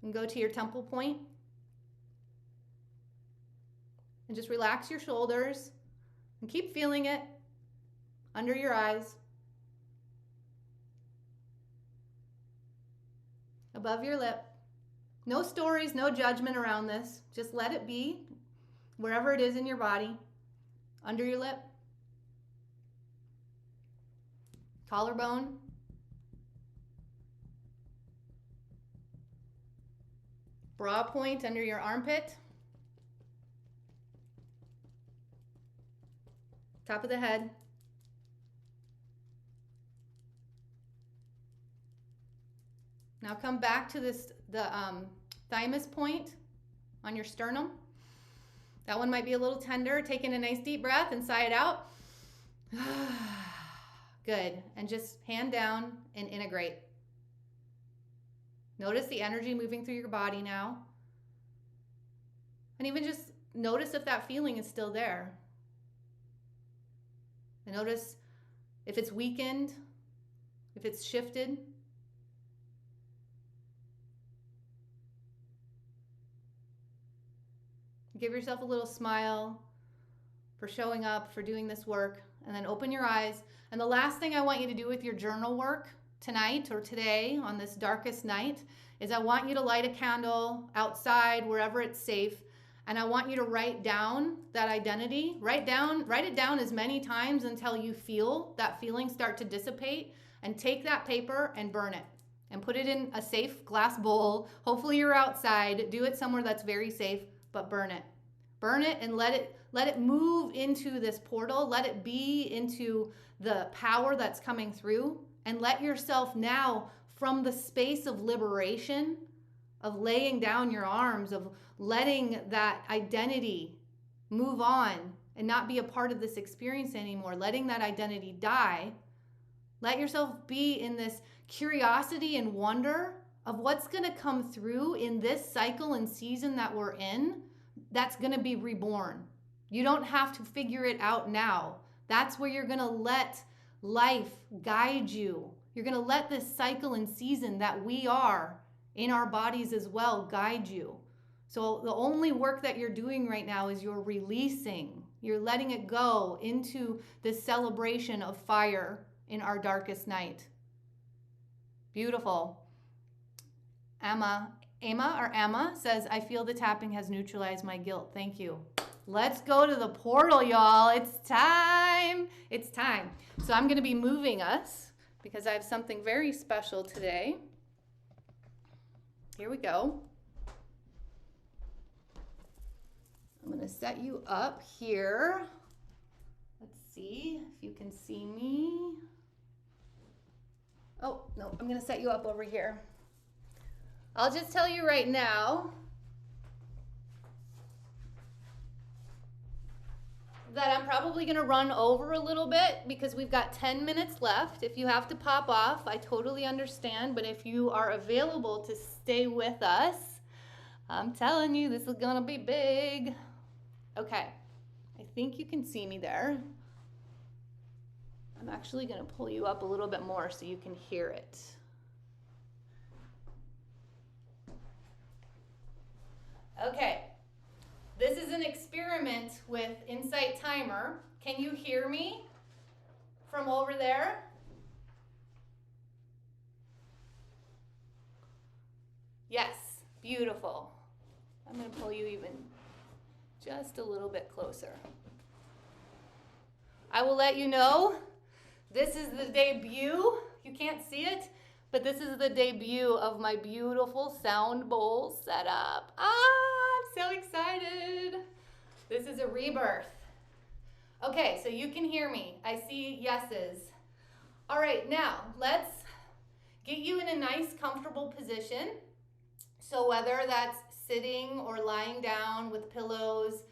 And go to your temple point. And just relax your shoulders and keep feeling it under your eyes, above your lip. No stories, no judgment around this. Just let it be wherever it is in your body, under your lip, collarbone, brow point under your armpit, top of the head, now come back to the thymus point on your sternum. That one might be a little tender. Taking a nice deep breath and sigh it out. Good. And just hand down and integrate. Notice the energy moving through your body now. And even just notice if that feeling is still there. And notice if it's weakened, if it's shifted. Give yourself a little smile for showing up, for doing this work, and then open your eyes. And the last thing I want you to do with your journal work tonight or today on this darkest night is I want you to light a candle outside, wherever it's safe, and I want you to write down that identity. Write it down as many times until you feel that feeling start to dissipate, and take that paper and burn it and put it in a safe glass bowl. Hopefully you're outside. Do it somewhere that's very safe, but burn it. Burn it and let it move into this portal. Let it be into the power that's coming through, and let yourself now, from the space of liberation, of laying down your arms, of letting that identity move on and not be a part of this experience anymore, letting that identity die. Let yourself be in this curiosity and wonder of what's going to come through in this cycle and season that we're in, that's going to be reborn. You don't have to figure it out now. That's where you're going to let life guide you. You're going to let this cycle and season that we are in our bodies as well guide you. So the only work that you're doing right now is you're releasing. You're letting it go into this celebration of fire in our darkest night. Beautiful. Emma says, I feel the tapping has neutralized my guilt. Thank you. Let's go to the portal, y'all. It's time. It's time. So I'm going to be moving us because I have something very special today. Here we go. I'm going to set you up here. Let's see if you can see me. Oh, no, I'm going to set you up over here. I'll just tell you right now that I'm probably going to run over a little bit because we've got 10 minutes left. If you have to pop off, I totally understand. But if you are available to stay with us, I'm telling you, this is going to be big. Okay, I think you can see me there. I'm actually going to pull you up a little bit more so you can hear it. Okay, this is an experiment with Insight Timer. Can you hear me from over there? Yes, beautiful. I'm going to pull you even just a little bit closer. I will let you know, this is the debut. You can't see it, but this is the debut of my beautiful sound bowl setup. I'm so excited. This is a rebirth. Okay, so you can hear me. I see yeses. All right, now let's get you in a nice, comfortable position. So whether that's sitting or lying down with pillows,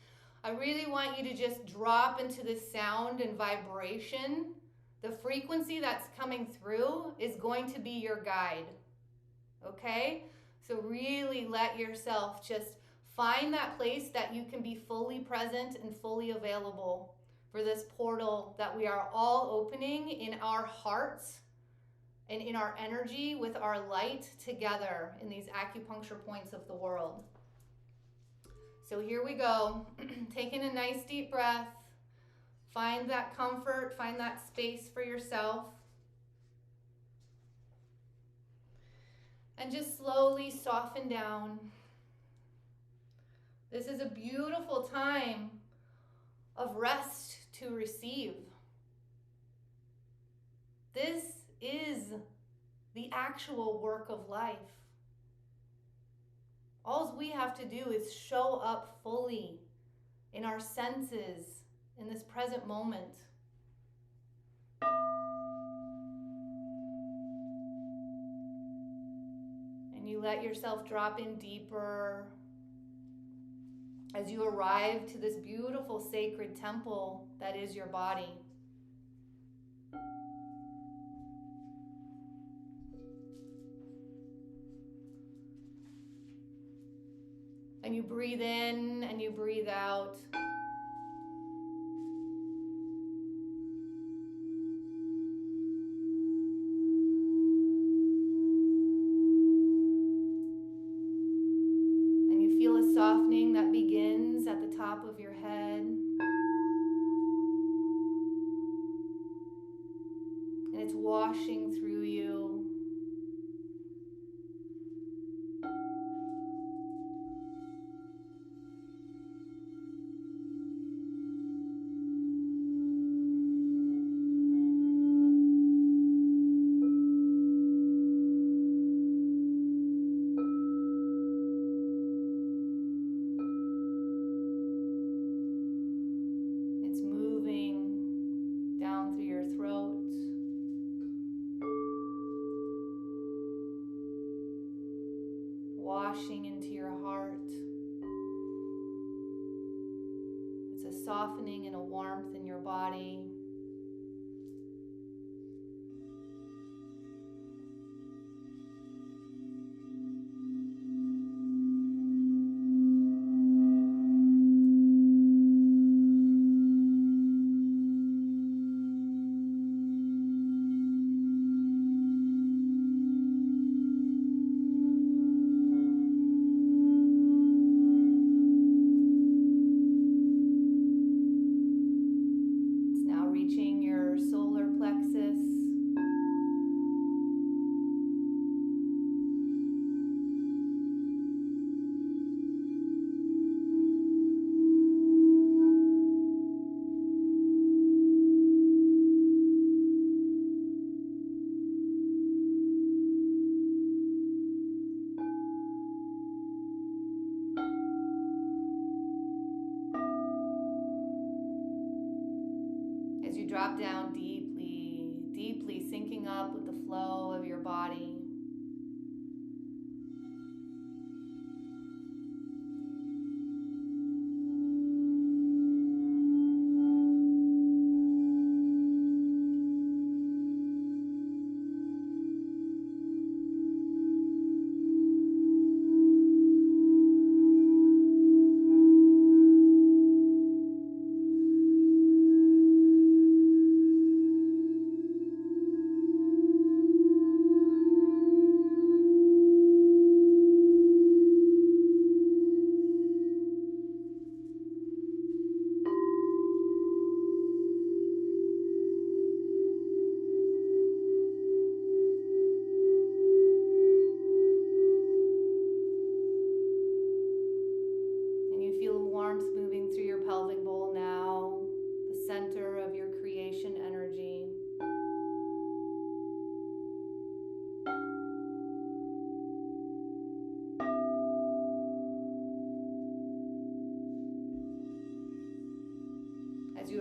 I really want you to just drop into the sound and vibration. The frequency that's coming through is going to be your guide, okay? So really let yourself just find that place that you can be fully present and fully available for this portal that we are all opening in our hearts and in our energy with our light together in these acupuncture points of the world. So here we go. Taking a nice deep breath. Find that comfort, find that space for yourself. And just slowly soften down. This is a beautiful time of rest to receive. This is the actual work of life. All we have to do is show up fully in our senses in this present moment. And you let yourself drop in deeper as you arrive to this beautiful sacred temple that is your body. And you breathe in and you breathe out. And you feel a softening that begins at the top of your head. And it's washing through you. Washing into your heart. It's a softening and a warmth in your body. As you drop down deeply, deeply syncing up with the flow of your body.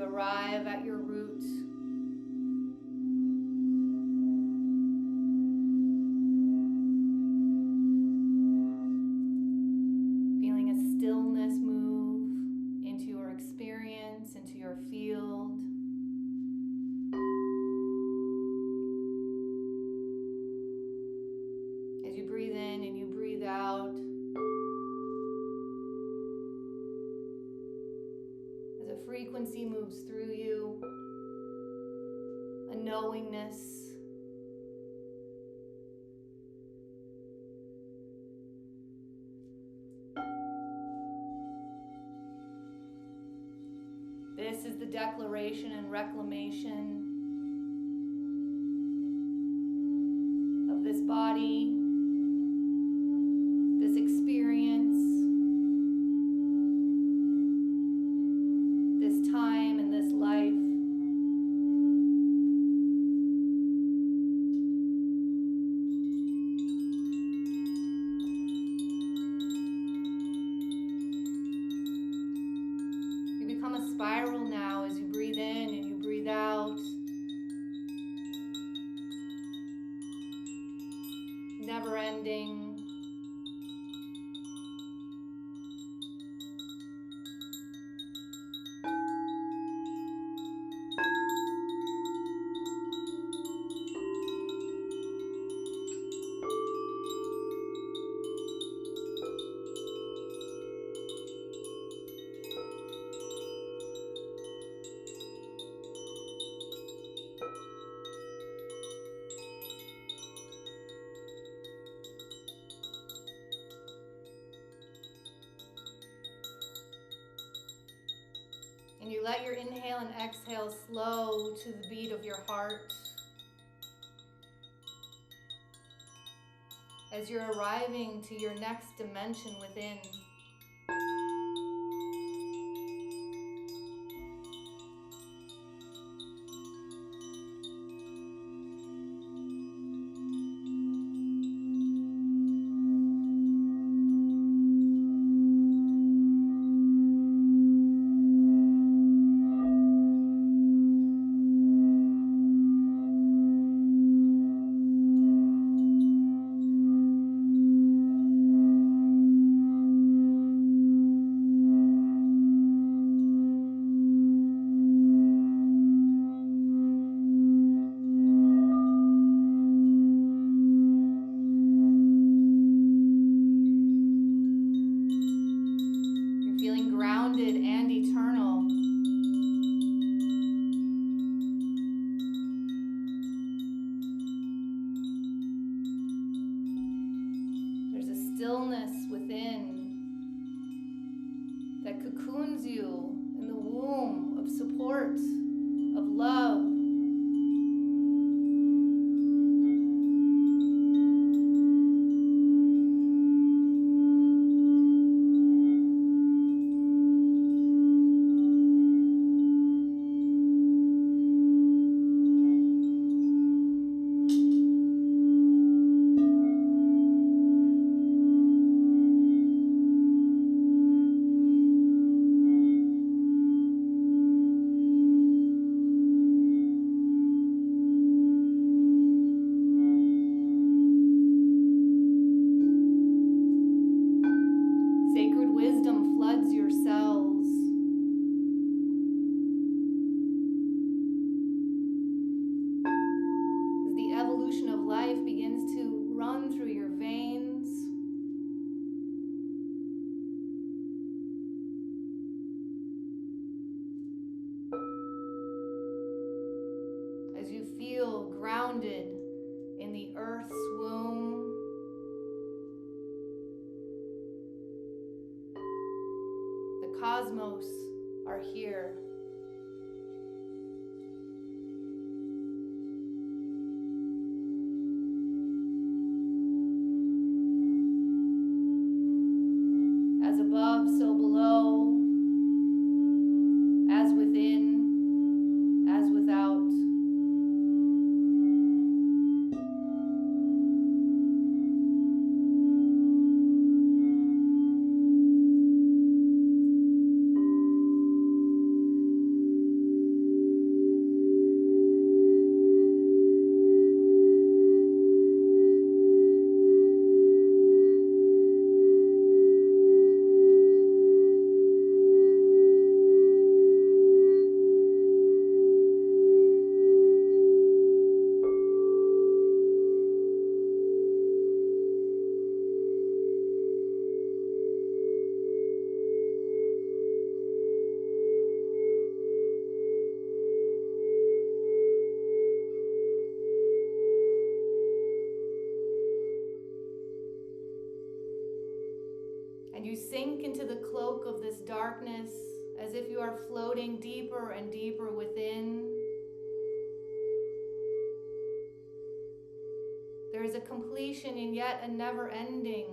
you arrive at your root. Feeling a stillness move into your experience, into your field. As you breathe in and you breathe out, as a frequency moves through you, a knowingness, this is the declaration and reclamation of this body, this experience, this time and this life. You become a spiral now as you breathe in and you breathe out. Never ending. And you let your inhale and exhale slow to the beat of your heart as you're arriving to your next dimension within. Grounded and eternal. There's a stillness within that cocoons you in the womb of support, of love. As you feel grounded in the earth's womb, the cosmos are here. As above, so below, as within, as without. you sink into the cloak of this darkness as if you are floating deeper and deeper within. There is a completion and yet a never ending.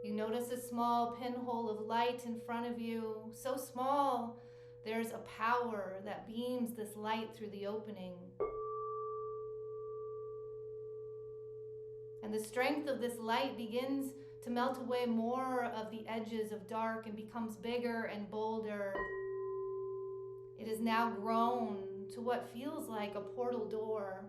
You notice a small pinhole of light in front of you, so small there's a power that beams this light through the opening. And the strength of this light begins to melt away more of the edges of dark and becomes bigger and bolder. It has now grown to what feels like a portal door.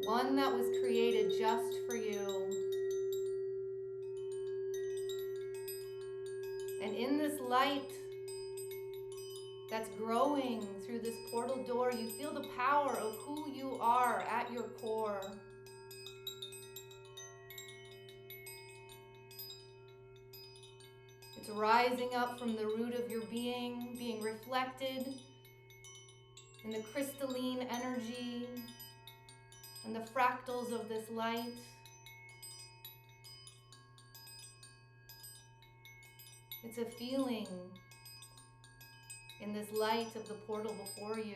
One that was created just for you. And in this light that's growing through this portal door, you feel the power of who you are at your core. It's rising up from the root of your being reflected in the crystalline energy and the fractals of this light. It's a feeling in this light of the portal before you.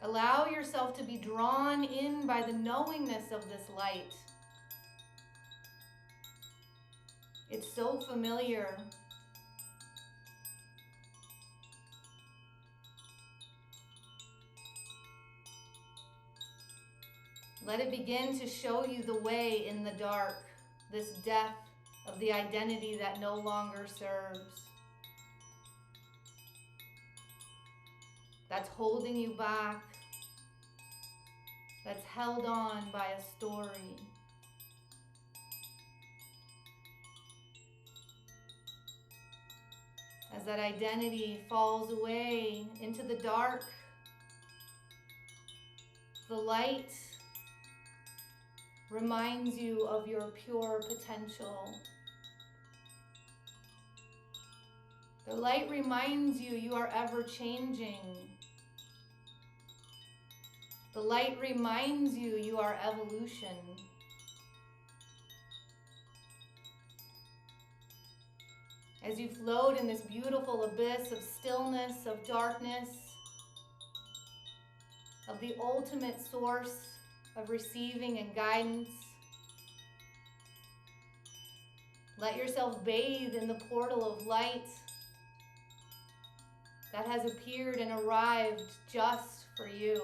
Allow yourself to be drawn in by the knowingness of this light. It's so familiar. Let it begin to show you the way in the dark, this death of the identity that no longer serves. That's holding you back, that's held on by a story. As that identity falls away into the dark, the light reminds you of your pure potential. The light reminds you you are ever changing. The light reminds you you are evolution. As you float in this beautiful abyss of stillness, of darkness, of the ultimate source of receiving and guidance, let yourself bathe in the portal of light that has appeared and arrived just for you.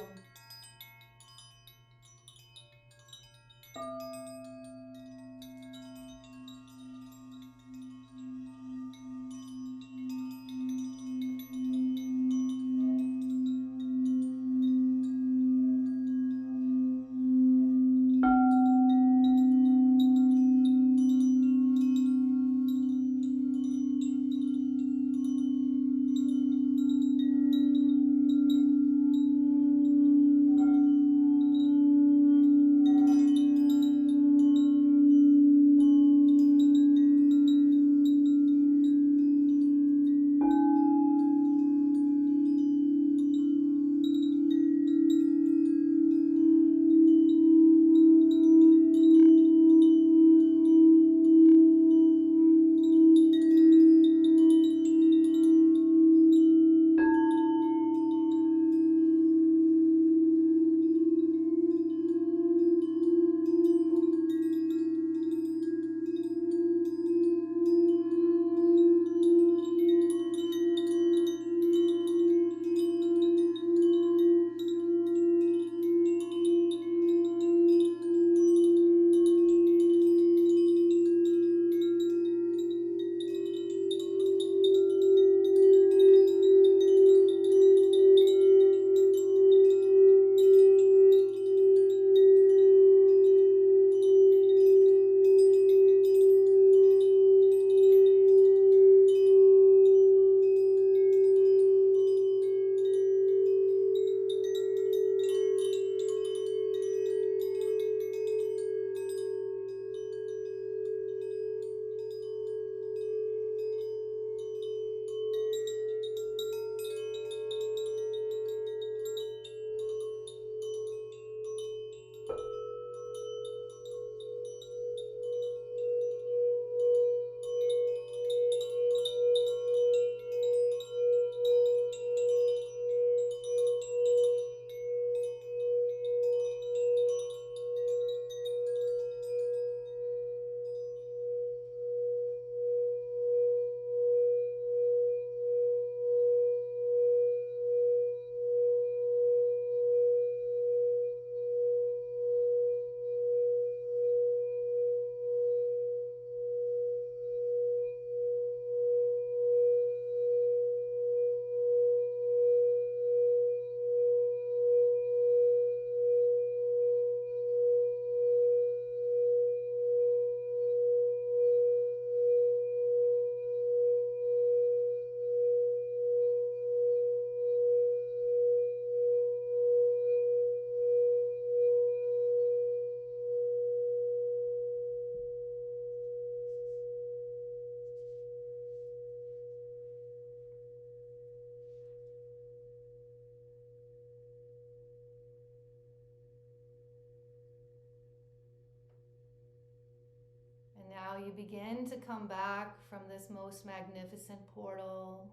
you begin to come back from this most magnificent portal.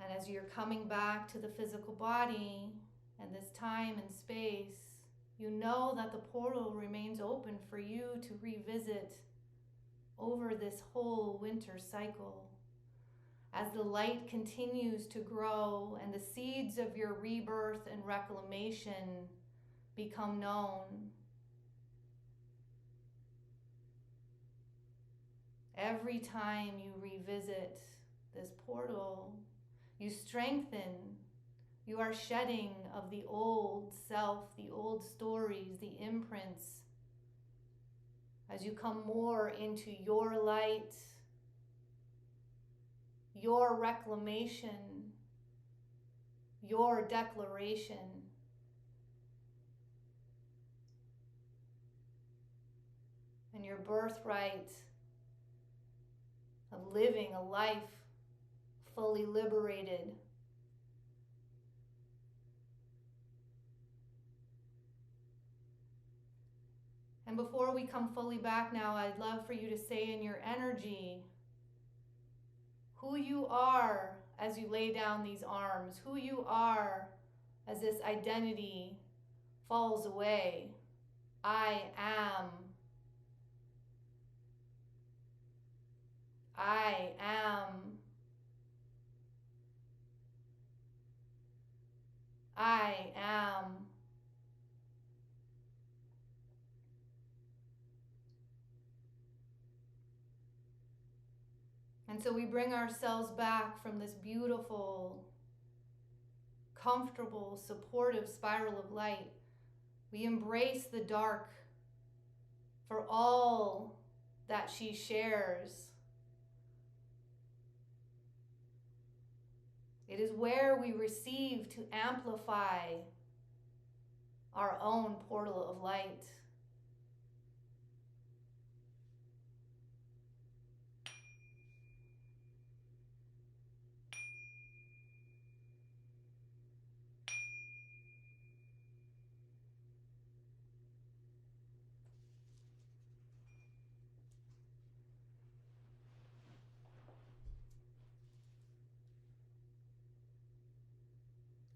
And as you're coming back to the physical body and this time and space, you know that the portal remains open for you to revisit over this whole winter cycle. As the light continues to grow and the seeds of your rebirth and reclamation become known, every time you revisit this portal, you strengthen. You are shedding of the old self, the old stories, the imprints. As you come more into your light, your reclamation, your declaration. And your birthright of living a life fully liberated. And before we come fully back now, I'd love for you to say in your energy who you are as you lay down these arms, who you are as this identity falls away. I am. I am. I am. And so we bring ourselves back from this beautiful, comfortable, supportive spiral of light. We embrace the dark for all that she shares. It is where we receive to amplify our own portal of light.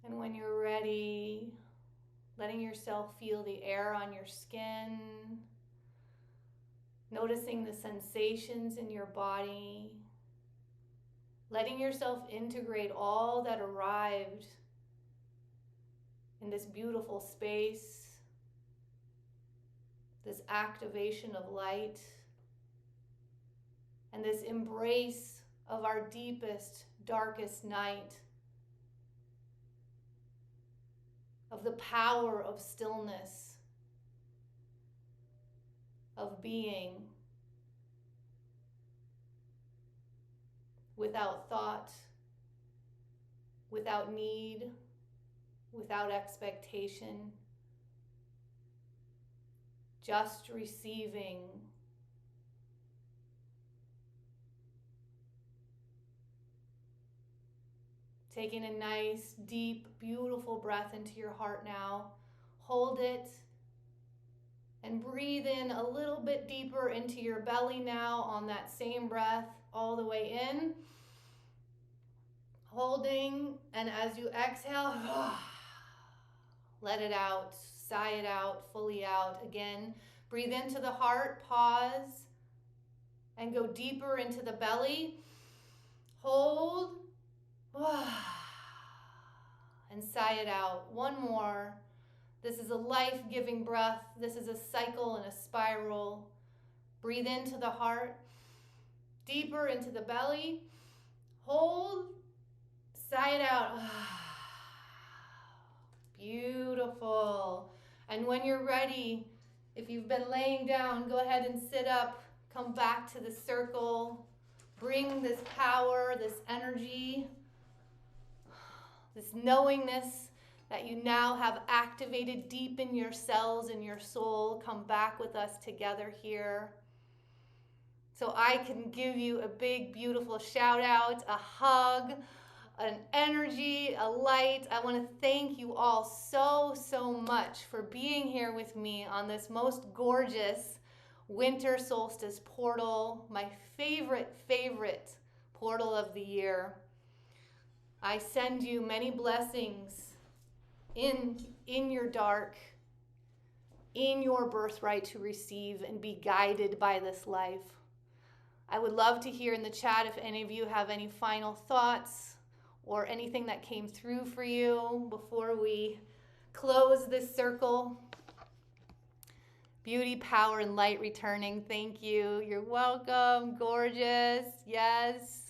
And when you're ready, letting yourself feel the air on your skin, noticing the sensations in your body, letting yourself integrate all that arrived in this beautiful space, this activation of light, and this embrace of our deepest, darkest night, of the power of stillness, of being without thought, without need, without expectation, just receiving. Taking a nice, deep, beautiful breath into your heart now. Hold it and breathe in a little bit deeper into your belly now on that same breath all the way in. Holding, and as you exhale, let it out, sigh it out, fully out. Again, breathe into the heart, pause, and go deeper into the belly. Hold. And sigh it out. One more. This is a life-giving breath. This is a cycle and a spiral. Breathe into the heart, deeper into the belly. Hold, sigh it out. Beautiful. And when you're ready, if you've been laying down, go ahead and sit up. Come back to the circle. Bring this power, this energy, this knowingness that you now have activated deep in your cells and your soul. Come back with us together here. So I can give you a big, beautiful shout out, a hug, an energy, a light. I want to thank you all so much for being here with me on this most gorgeous Winter Solstice Portal, my favorite portal of the year. I send you many blessings in your dark, in your birthright to receive and be guided by this life. I would love to hear in the chat if any of you have any final thoughts or anything that came through for you before we close this circle. Beauty, power, and light returning. Thank you. You're welcome. Gorgeous. Yes.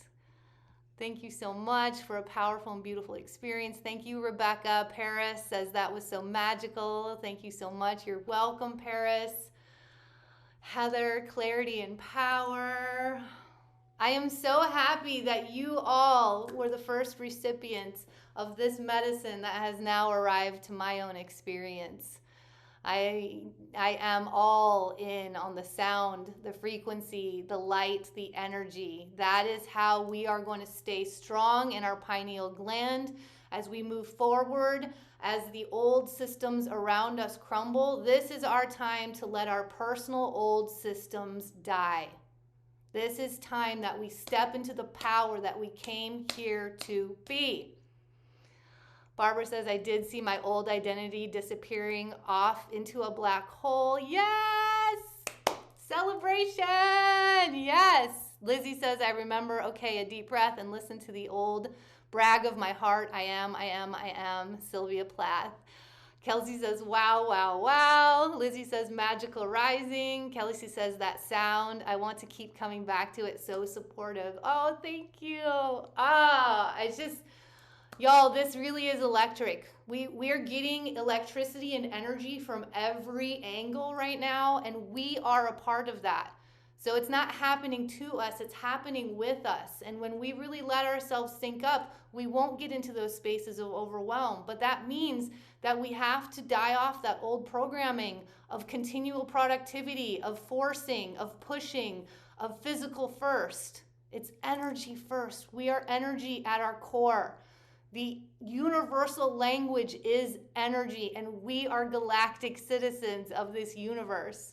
Thank you so much for a powerful and beautiful experience. Thank you, Rebecca. Paris says that was so magical. Thank you so much. You're welcome, Paris. Heather, clarity and power. I am so happy that you all were the first recipients of this medicine that has now arrived to my own experience. I am all in on the sound, the frequency, the light, the energy. That is how we are going to stay strong in our pineal gland as we move forward, as the old systems around us crumble. This is our time to let our personal old systems die. This is time that we step into the power that we came here to be. Barbara says, I did see my old identity disappearing off into a black hole. Yes! Celebration! Yes! Lizzie says, I remember, okay, a deep breath and listen to the old brag of my heart. I am. Sylvia Plath. Kelsey says, wow, wow, wow. Lizzie says, magical rising. Kelsey says, that sound. I want to keep coming back to it. So supportive. Oh, thank you. It's just... Y'all, this really is electric. We're getting electricity and energy from every angle right now, and we are a part of that. So it's not happening to us, it's happening with us. And when we really let ourselves sync up, we won't get into those spaces of overwhelm. But that means that we have to die off that old programming of continual productivity, of forcing, of pushing, of physical first. It's energy first. We are energy at our core. The universal language is energy, and we are galactic citizens of this universe.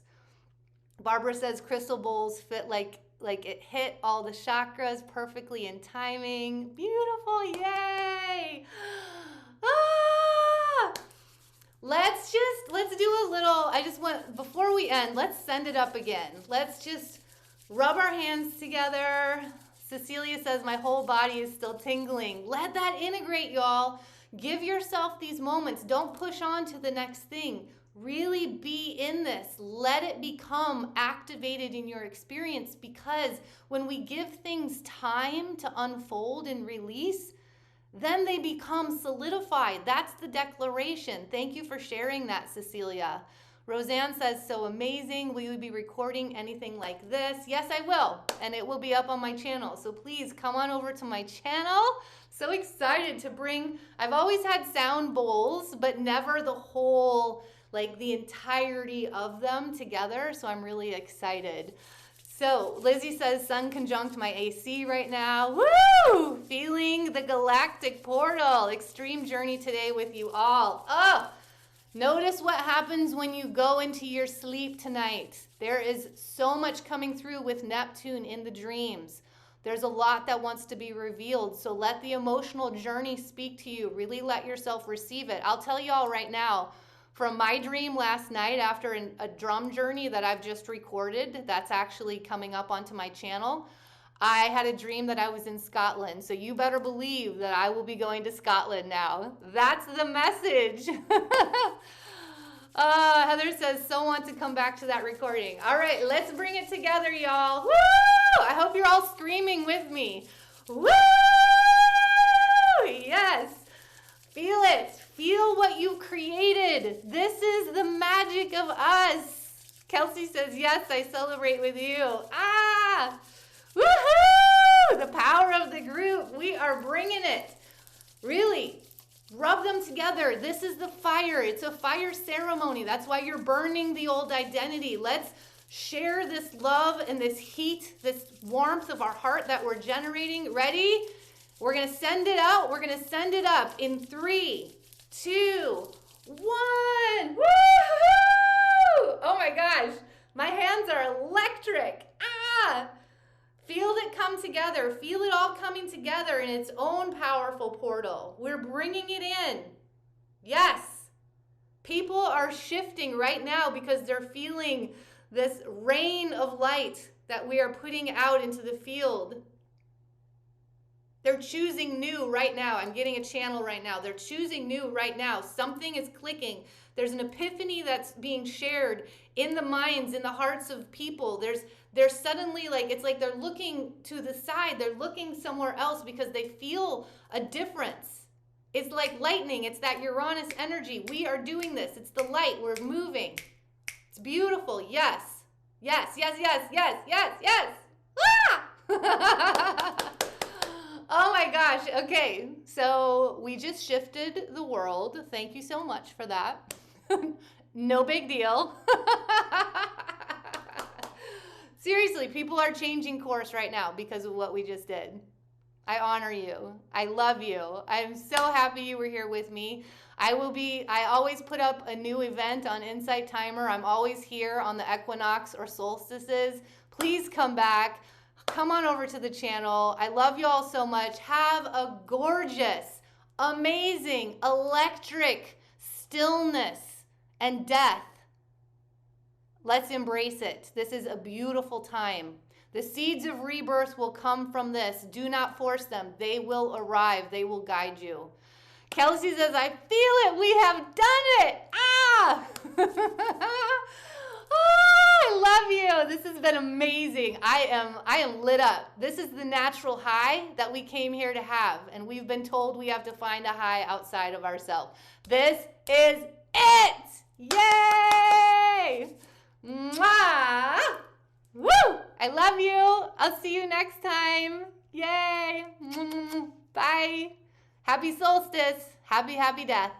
Barbara says crystal bowls fit like it hit all the chakras perfectly in timing. Beautiful, yay! Let's do a little, before we end, let's send it up again. Let's just rub our hands together. Cecilia says, my whole body is still tingling. Let that integrate, y'all. Give yourself these moments. Don't push on to the next thing. Really be in this. Let it become activated in your experience, because when we give things time to unfold and release, then they become solidified. That's the declaration. Thank you for sharing that, Cecilia. Roseanne says, so amazing. Will you be recording anything like this? Yes, I will. And it will be up on my channel. So please come on over to my channel. So excited to bring, I've always had sound bowls, but never the whole, the entirety of them together. So I'm really excited. So Lizzie says, sun conjunct my AC right now. Woo! Feeling the galactic portal. Extreme journey today with you all. Oh! Notice what happens when you go into your sleep tonight. There is so much coming through with Neptune in the dreams. There's a lot that wants to be revealed. So let the emotional journey speak to you. Really let yourself receive it. I'll tell y'all right now, from my dream last night after a drum journey that I've just recorded, that's actually coming up onto my channel, I had a dream that I was in Scotland. So you better believe that I will be going to Scotland now. That's the message. Heather says, so want to come back to that recording. All right, let's bring it together, y'all. Woo! I hope you're all screaming with me. Woo! Yes. Feel it. Feel what you've created. This is the magic of us. Kelsey says, yes, I celebrate with you. Woohoo! The power of the group. We are bringing it. Really, rub them together. This is the fire. It's a fire ceremony. That's why you're burning the old identity. Let's share this love and this heat, this warmth of our heart that we're generating. Ready? We're going to send it out. We're going to send it up in 3, 2, 1. Woohoo! Oh my gosh. My hands hands are electric. Ah! Feel it come together. Feel it all coming together in its own powerful portal. We're bringing it in. Yes. People are shifting right now because they're feeling this rain of light that we are putting out into the field. They're choosing new right now. I'm getting a channel right now. They're choosing new right now. Something is clicking. There's an epiphany that's being shared in the minds, in the hearts of people. There's suddenly like, it's like they're looking to the side. They're looking somewhere else because they feel a difference. It's like lightning. It's that Uranus energy. We are doing this. It's the light. We're moving. It's beautiful. Yes. Yes, yes, yes, yes, yes, yes. Ah! Oh my gosh. Okay. So we just shifted the world. Thank you so much for that. No big deal. Seriously, people are changing course right now because of what we just did. I honor you. I love you. I'm so happy you were here with me. I always put up a new event on Insight Timer. I'm always here on the equinox or solstices. Please come back. Come on over to the channel. I love you all so much. Have a gorgeous, amazing, electric stillness and death. Let's embrace it. This is a beautiful time. The seeds of rebirth will come from this. Do not force them. They will arrive. They will guide you. Kelsey says, I feel it. We have done it. Ah! Oh, I love you. This has been amazing. I am lit up. This is the natural high that we came here to have. And we've been told we have to find a high outside of ourselves. This is it. Yay! Mwah! Woo! I love you. I'll see you next time. Yay! Bye. Happy solstice. Happy, happy death.